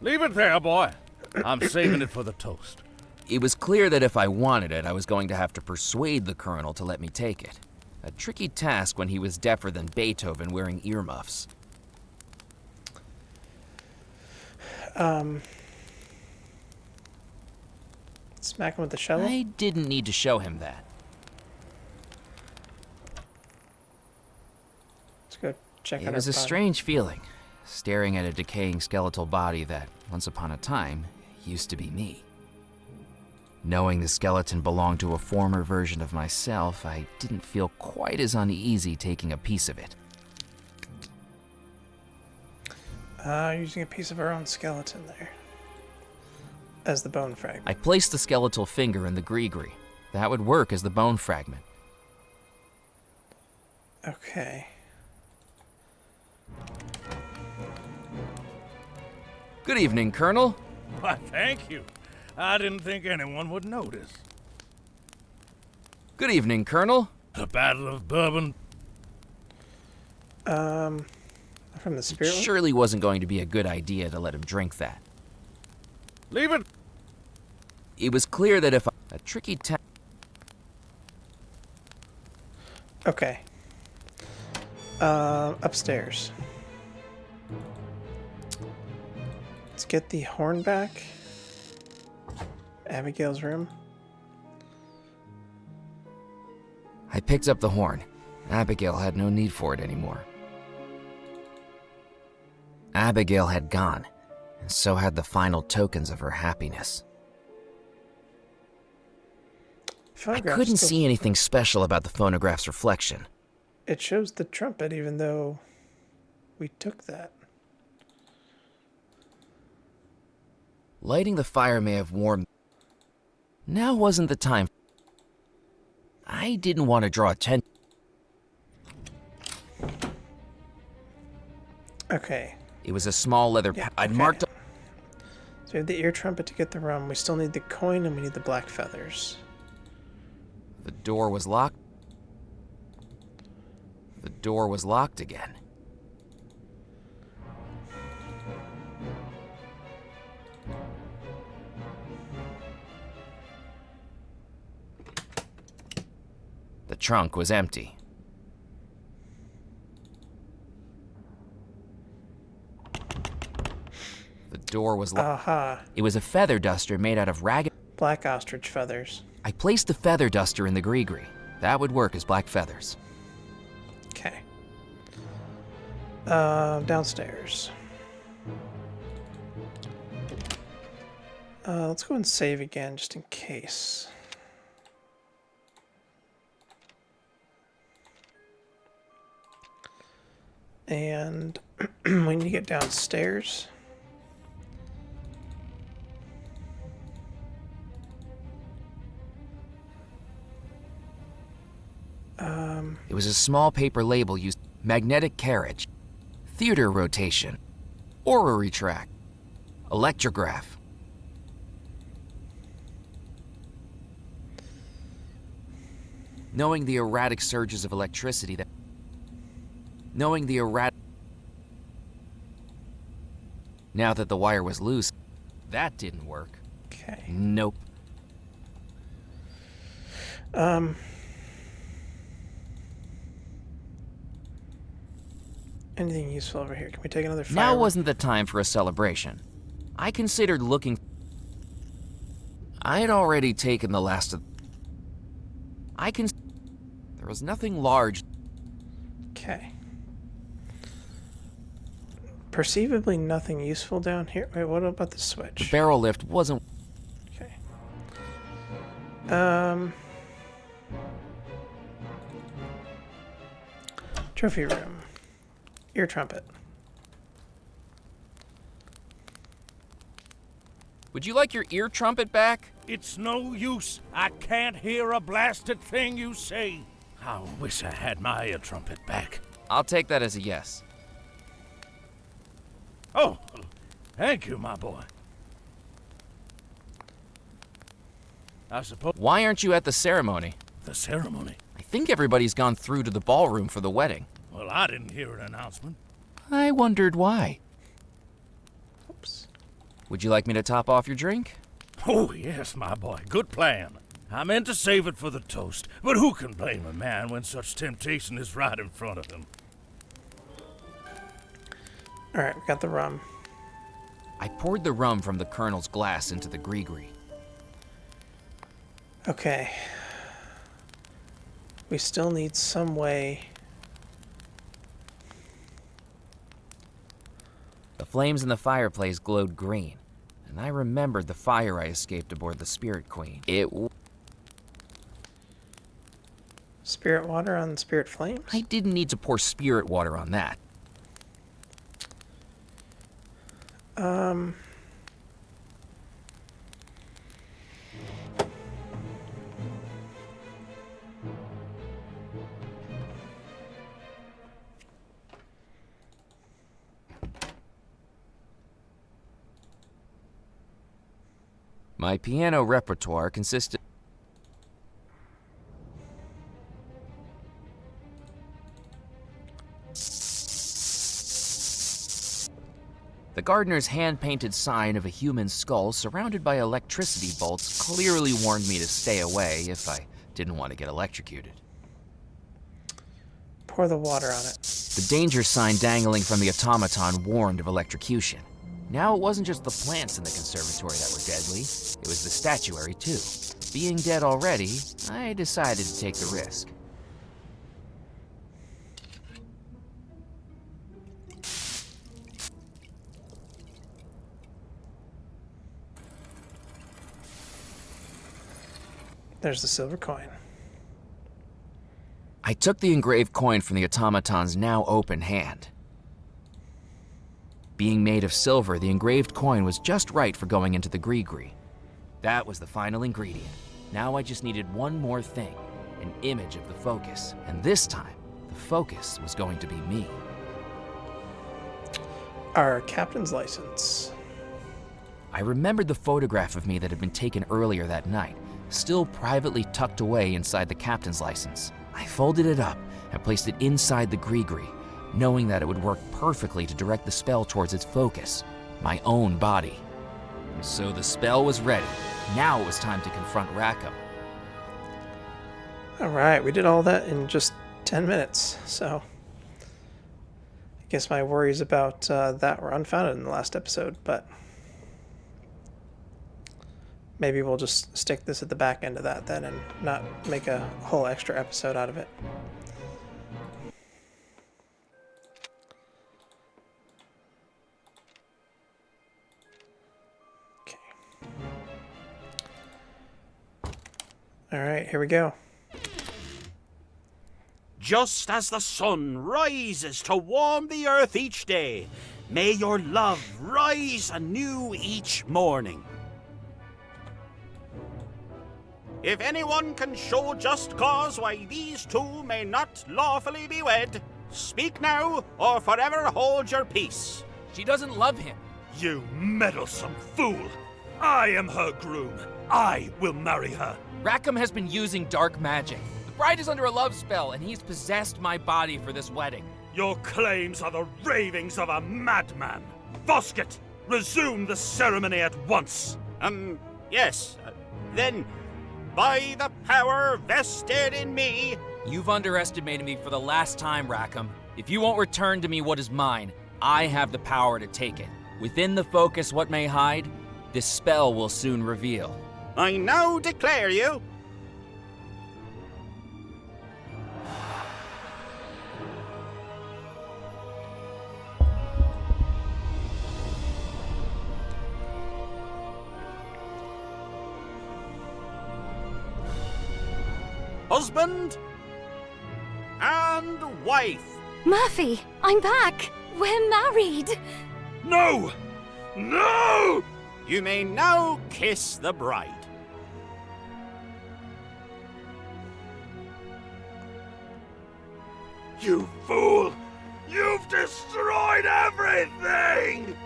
Leave it there, boy. I'm saving it for the toast.
It was clear that if I wanted it, I was going to have to persuade the Colonel to let me take it. A tricky task when he was deafer than Beethoven wearing earmuffs.
Smack him with the shovel?
I didn't need to show him that.
Let's go check out
It was a strange feeling, staring at a decaying skeletal body that, once upon a time, used to be me. Knowing the skeleton belonged to a former version of myself, I didn't feel quite as uneasy taking a piece of it.
Using a piece of our own skeleton there. As the bone fragment.
I placed the skeletal finger in the gree-gree. That would work as the bone fragment.
Okay.
Good evening, Colonel.
Why, thank you. I didn't think anyone would notice.
Good evening, Colonel.
The Battle of Bourbon.
From the spirit?
Surely wasn't going to be a good idea to let him drink that.
Leave it.
It was clear that if a tricky
Okay. Upstairs. Let's get the horn back. Abigail's room.
I picked up the horn. Abigail had no need for it anymore. Abigail had gone, and so had the final tokens of her happiness. I couldn't see anything special about the phonograph's reflection.
It shows the trumpet even though we took that.
Lighting the fire may have warmed. Now wasn't the time. I didn't want to draw attention.
Okay.
It was a small leather I'd marked up.
So we have the ear trumpet to get the rum. We still need the coin and we need the black feathers.
The door was locked. The door was locked again. The trunk was empty. The door was locked.
Aha.
It was a feather duster made out of ragged
black ostrich feathers.
I placed the feather duster in the gree-gree. That would work as black feathers.
Okay. Downstairs. Let's go and save again, just in case. And we need to get downstairs.
It was a small paper label used magnetic carriage, theater rotation, orrery track, electrograph. Knowing the erratic surges of electricity that now that the wire was loose, that didn't work.
Okay.
Nope.
Anything useful over here? Can we take another fire?
Now wasn't the time for a celebration. I considered looking. I had already taken the last of. There was nothing large.
Okay. Perceivably nothing useful down here. Wait, what about the switch?
The barrel lift wasn't.
Okay. Trophy room. Ear trumpet.
Would you like your ear trumpet back?
It's no use. I can't hear a blasted thing you say. I wish I had my ear trumpet back.
I'll take that as a yes.
Oh, thank you, my boy. I suppose...
Why aren't you at the ceremony?
The ceremony?
I think everybody's gone through to the ballroom for the wedding.
Well, I didn't hear an announcement.
I wondered why.
Oops.
Would you like me to top off your drink?
Oh, yes, my boy. Good plan. I meant to save it for the toast, but who can blame a man when such temptation is right in front of him?
Alright, we got the rum.
I poured the rum from the Colonel's glass into the gree-gree.
Okay. We still need some way.
The flames in the fireplace glowed green, and I remembered the fire I escaped aboard the Spirit Queen.
Spirit water on spirit flames?
I didn't need to pour spirit water on that. My piano repertoire consisted... The gardener's hand-painted sign of a human skull surrounded by electricity bolts clearly warned me to stay away if I didn't want to get electrocuted.
Pour the water on it.
The danger sign dangling from the automaton warned of electrocution. Now it wasn't just the plants in the conservatory that were deadly, it was the statuary too. Being dead already, I decided to take the risk.
There's the silver coin.
I took the engraved coin from the automaton's now open hand. Being made of silver, the engraved coin was just right for going into the gree-gree. That was the final ingredient. Now I just needed one more thing, an image of the focus. And this time, the focus was going to be me.
Our captain's license.
I remembered the photograph of me that had been taken earlier that night, still privately tucked away inside the captain's license. I folded it up and placed it inside the gree-gree, knowing that it would work perfectly to direct the spell towards its focus, my own body. So the spell was ready. Now it was time to confront Rackham.
Alright, we did all that in just 10 minutes, so I guess my worries about that were unfounded in the last episode, but maybe we'll just stick this at the back end of that then and not make a whole extra episode out of it. Okay. Alright, here we go.
Just as the sun rises to warm the earth each day, may your love rise anew each morning. If anyone can show just cause why these two may not lawfully be wed, speak now or forever hold your peace.
She doesn't love him.
You meddlesome fool! I am her groom. I will marry her.
Rackham has been using dark magic. The bride is under a love spell, and he's possessed my body for this wedding.
Your claims are the ravings of a madman. Vosket, resume the ceremony at once.
Yes. Then, by the power vested in me...
You've underestimated me for the last time, Rackham. If you won't return to me what is mine, I have the power to take it. Within the focus what may hide, this spell will soon reveal.
I now declare you... husband and wife.
Murphy, I'm back. We're married.
No! No!
You may now kiss the bride.
You fool! You've destroyed everything!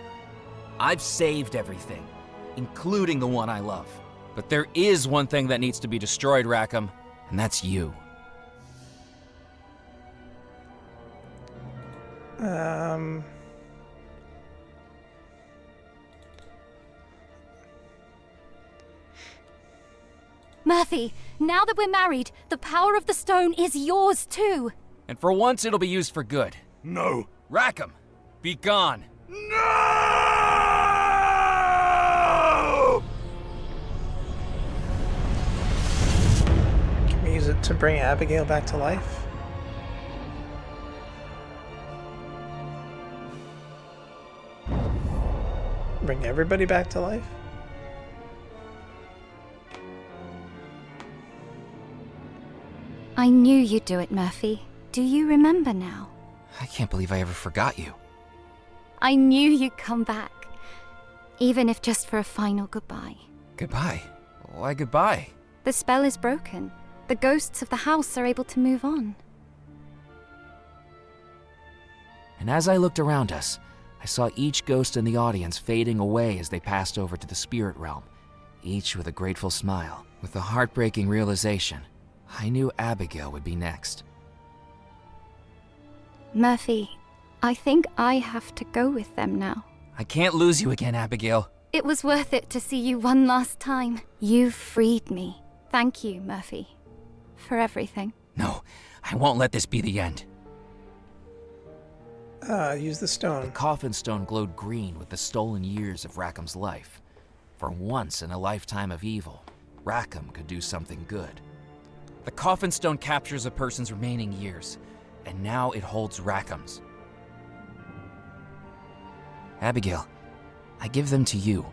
I've saved everything, including the one I love. But there is one thing that needs to be destroyed, Rackham, and that's you.
Murphy, now that we're married, the power of the stone is yours too.
And for once, it'll be used for good.
No.
Rackham, be gone.
No!
Can we use it to bring Abigail back to life? Bring everybody back to life?
I knew you'd do it, Murphy. Do you remember now?
I can't believe I ever forgot you.
I knew you'd come back. Even if just for a final goodbye.
Goodbye? Why goodbye?
The spell is broken. The ghosts of the house are able to move on.
And as I looked around us, I saw each ghost in the audience fading away as they passed over to the spirit realm, each with a grateful smile, with a heartbreaking realization. I knew Abigail would be next.
Murphy, I think I have to go with them now.
I can't lose you again, Abigail.
It was worth it to see you one last time. You've freed me. Thank you, Murphy, for everything.
No, I won't let this be the end.
Use the stone.
The coffin stone glowed green with the stolen years of Rackham's life. For once in a lifetime of evil, Rackham could do something good. The coffin stone captures a person's remaining years, and now it holds Rackham's. Abigail, I give them to you.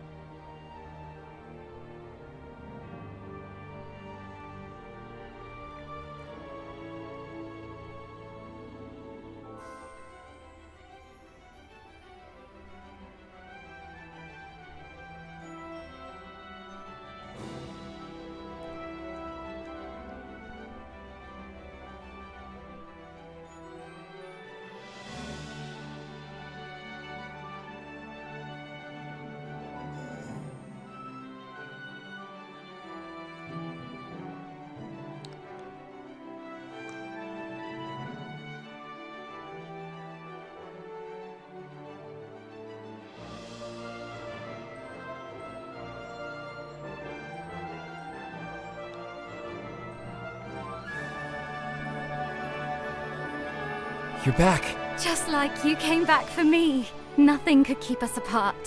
You're back.
Just like you came back for me. Nothing could keep us apart.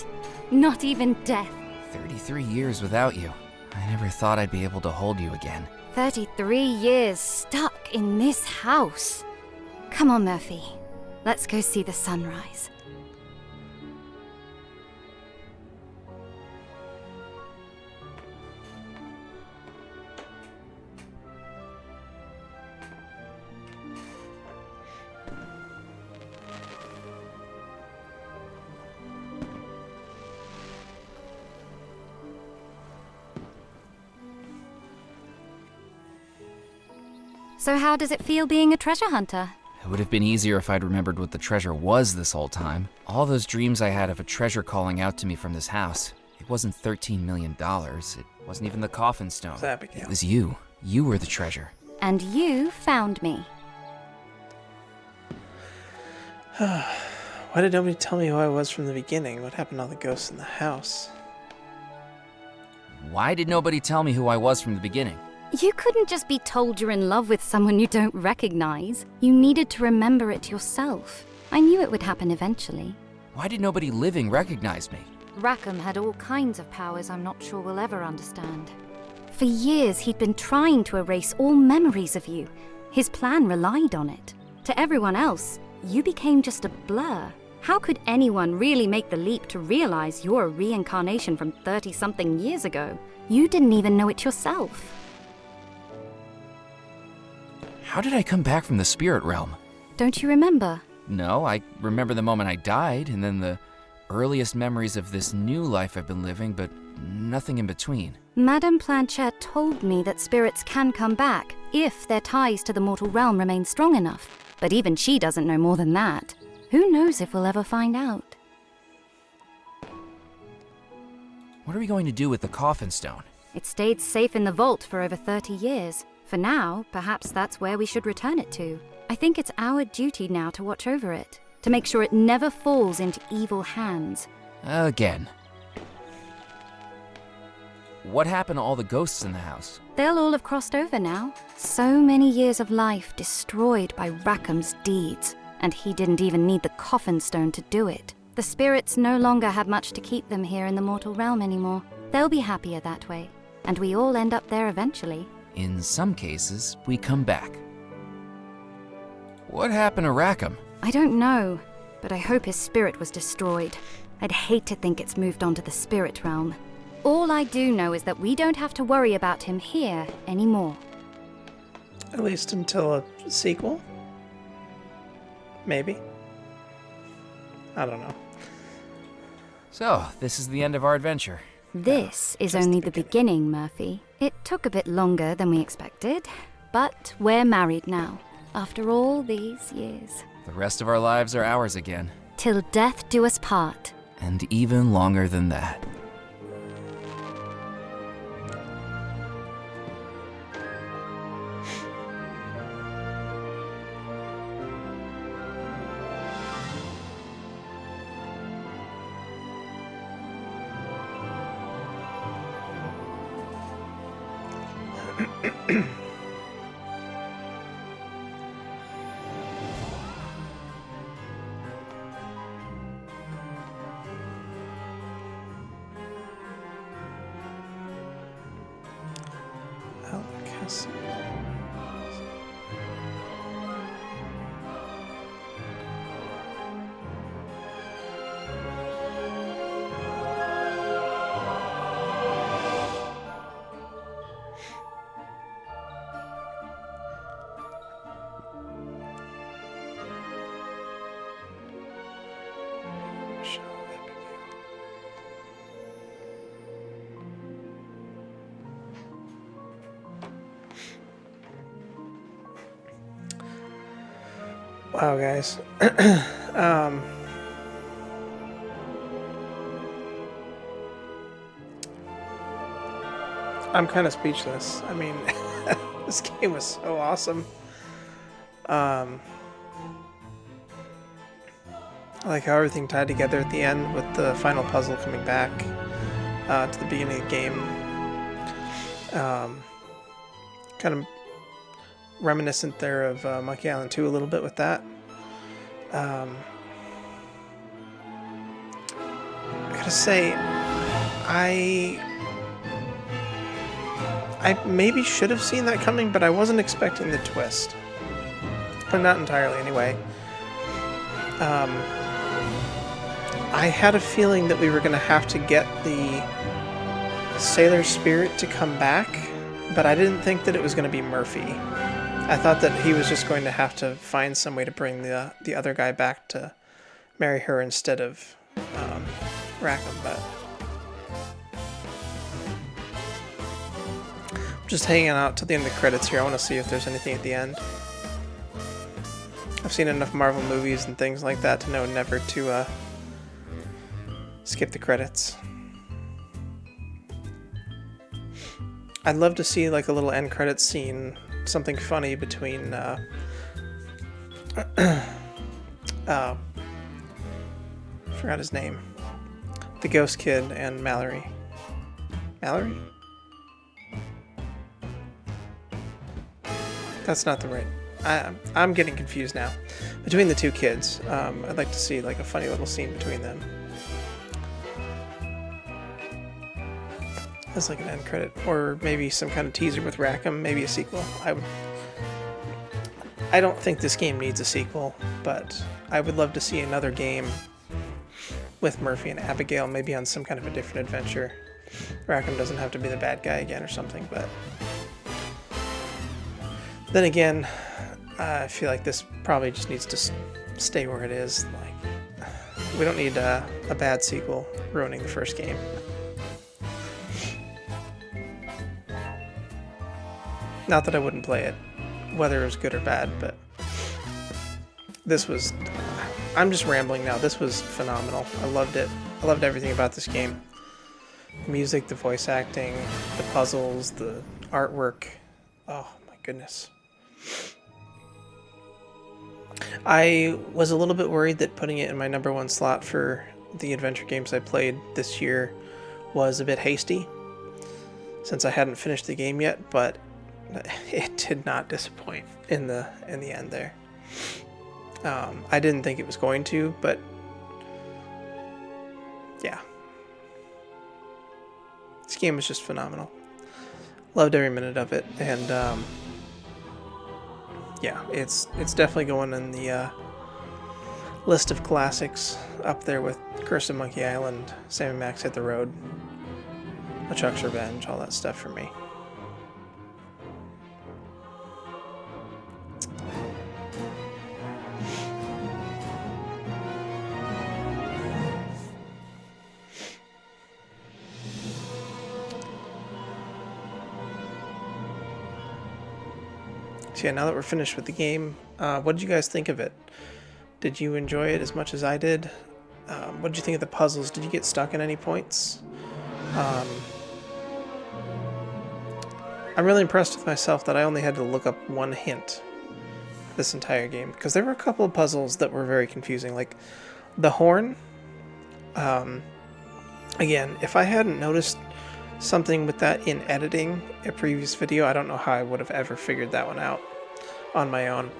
Not even death.
33 years without you. I never thought I'd be able to hold you again.
33 years stuck in this house. Come on, Murphy. Let's go see the sunrise. So how does it feel being a treasure hunter?
It would have been easier if I'd remembered what the treasure was this whole time. All those dreams I had of a treasure calling out to me from this house. It wasn't $13 million. It wasn't even the coffin stone. It was you. You were the treasure.
And you found me.
Why did nobody tell me who I was from the beginning? What happened to all the ghosts in the house?
Why did nobody tell me who I was from the beginning?
You couldn't just be told you're in love with someone you don't recognize. You needed to remember it yourself. I knew it would happen eventually.
Why did nobody living recognize me?
Rackham had all kinds of powers I'm not sure we'll ever understand. For years, he'd been trying to erase all memories of you. His plan relied on it. To everyone else, you became just a blur. How could anyone really make the leap to realize you're a reincarnation from 30-something years ago? You didn't even know it yourself.
How did I come back from the spirit realm?
Don't you remember?
No, I remember the moment I died, and then the earliest memories of this new life I've been living, but nothing in between.
Madame Planchette told me that spirits can come back if their ties to the mortal realm remain strong enough. But even she doesn't know more than that. Who knows if we'll ever find out?
What are we going to do with the coffin stone?
It stayed safe in the vault for over 30 years. For now, perhaps that's where we should return it to. I think it's our duty now to watch over it, to make sure it never falls into evil hands.
Again. What happened to all the ghosts in the house?
They'll all have crossed over now. So many years of life destroyed by Rackham's deeds, and he didn't even need the coffin stone to do it. The spirits no longer have much to keep them here in the mortal realm anymore. They'll be happier that way, and we all end up there eventually.
In some cases, we come back. What happened to Rackham?
I don't know, but I hope his spirit was destroyed. I'd hate to think it's moved on to the spirit realm. All I do know is that we don't have to worry about him here anymore.
At least until a sequel? Maybe. I don't know.
So, this is the end of our adventure.
This is only the beginning, Murphy. It took a bit longer than we expected, but we're married now, after all these years.
The rest of our lives are ours again.
Till death do us part.
And even longer than that.
Wow, guys. I'm kind of speechless. I mean, this game was so awesome. I like how everything tied together at the end with the final puzzle coming back to the beginning of the game. Kind of reminiscent there of Monkey Island 2 a little bit with that. I gotta say, I maybe should have seen that coming, but I wasn't expecting the twist. Or not entirely, anyway. I had a feeling that we were going to have to get the sailor spirit to come back, but I didn't think that it was going to be Murphy. I thought that he was just going to have to find some way to bring the other guy back to marry her instead of Rackham, but I'm just hanging out till the end of the credits here. I want to see if there's anything at the end. I've seen enough Marvel movies and things like that to know never to skip the credits. I'd love to see like a little end credits scene, something funny between forgot his name, the ghost kid and Mallory. Mallory? That's not the right. I'm getting confused now. Between the two kids, I'd like to see like a funny little scene between them. As like an end credit, or maybe some kind of teaser with Rackham, maybe a sequel. I don't think this game needs a sequel, but I would love to see another game with Murphy and Abigail, maybe on some kind of a different adventure. Rackham doesn't have to be the bad guy again or something, but then again, I feel like this probably just needs to stay where it is. Like, we don't need a bad sequel ruining the first game. Not that I wouldn't play it, whether it was good or bad, but this was... I'm just rambling now. This was phenomenal. I loved it. I loved everything about this game. The music, the voice acting, the puzzles, the artwork. Oh my goodness. I was a little bit worried that putting it in my #1 slot for the adventure games I played this year was a bit hasty, since I hadn't finished the game yet, but it did not disappoint in the end there. I didn't think it was going to, but yeah. This game was just phenomenal. Loved every minute of it, and yeah, it's definitely going in the list of classics, up there with Curse of Monkey Island, Sam and Max Hit the Road, LeChuck's Revenge, all that stuff for me. So yeah, now that we're finished with the game, what did you guys think of it? Did you enjoy it as much as I did? What did you think of the puzzles? Did you get stuck in any points? I'm really impressed with myself that I only had to look up one hint this entire game, because there were a couple of puzzles that were very confusing, like the horn. Again, if I hadn't noticed something with that in editing a previous video, I don't know how I would have ever figured that one out on my own.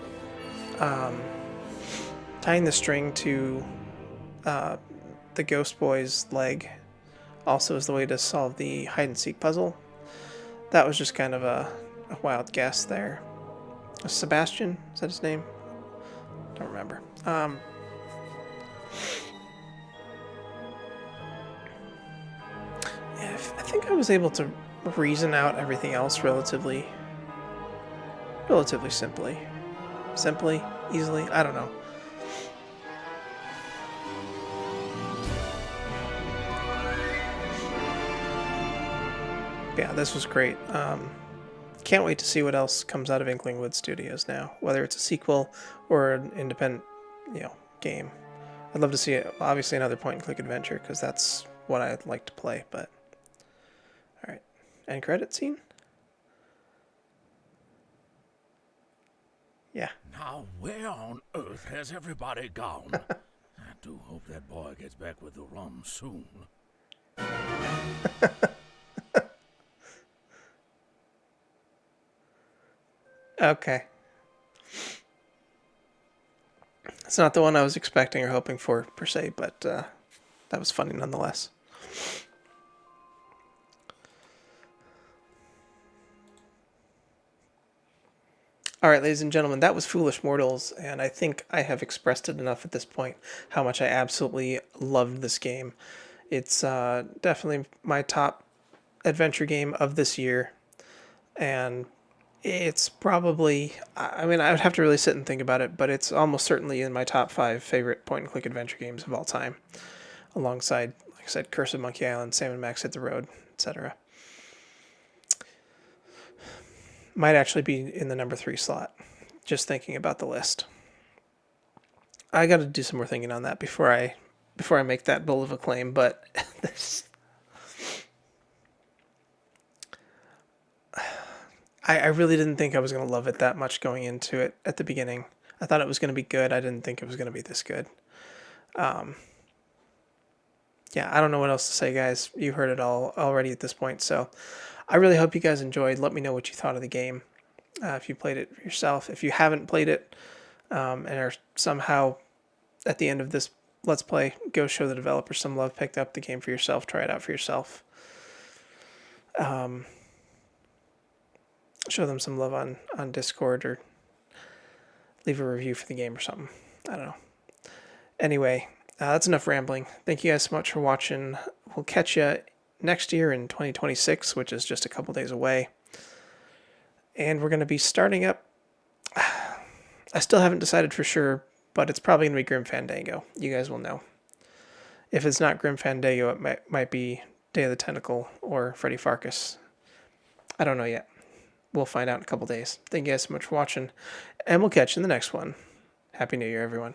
Tying the string to the ghost boy's leg also is the way to solve the hide-and-seek puzzle. That was just kind of a wild guess there. Sebastian, is that his name? Don't remember. Yeah, I think I was able to reason out everything else relatively simply. Easily, I don't know. Yeah, this was great. Can't wait to see what else comes out of Inklingwood Studios now, whether it's a sequel or an independent, game. I'd love to see it, obviously another point-and-click adventure, because that's what I'd like to play. But all right, end credit scene. Yeah.
Now, where on earth has everybody gone? I do hope that boy gets back with the rum soon.
Okay. It's not the one I was expecting or hoping for, per se, but that was funny nonetheless. Alright, ladies and gentlemen, that was Foolish Mortals, and I think I have expressed it enough at this point how much I absolutely loved this game. It's definitely my top adventure game of this year, and it's probably, I mean, I would have to really sit and think about it, but it's almost certainly in my top 5 favorite point-and-click adventure games of all time, alongside, like I said, Curse of Monkey Island, Sam and Max Hit the Road, etc. Might actually be in the #3 slot, just thinking about the list. I got to do some more thinking on that before I make that bold of a claim, but this... I really didn't think I was going to love it that much going into it at the beginning. I thought it was going to be good. I didn't think it was going to be this good. Yeah, I don't know what else to say, guys. You heard it all already at this point. So I really hope you guys enjoyed. Let me know what you thought of the game. If you played it yourself. If you haven't played it and are somehow at the end of this Let's Play, go show the developers some love. Pick up the game for yourself. Try it out for yourself. Show them some love on Discord, or leave a review for the game or something. I don't know. Anyway, that's enough rambling. Thank you guys so much for watching. We'll catch you next year in 2026, which is just a couple days away. And we're going to be starting up... I still haven't decided for sure, but it's probably going to be Grim Fandango. You guys will know. If it's not Grim Fandango, it might be Day of the Tentacle or Freddy Farkas. I don't know yet. We'll find out in a couple days. Thank you guys so much for watching, and we'll catch you in the next one. Happy New Year, everyone.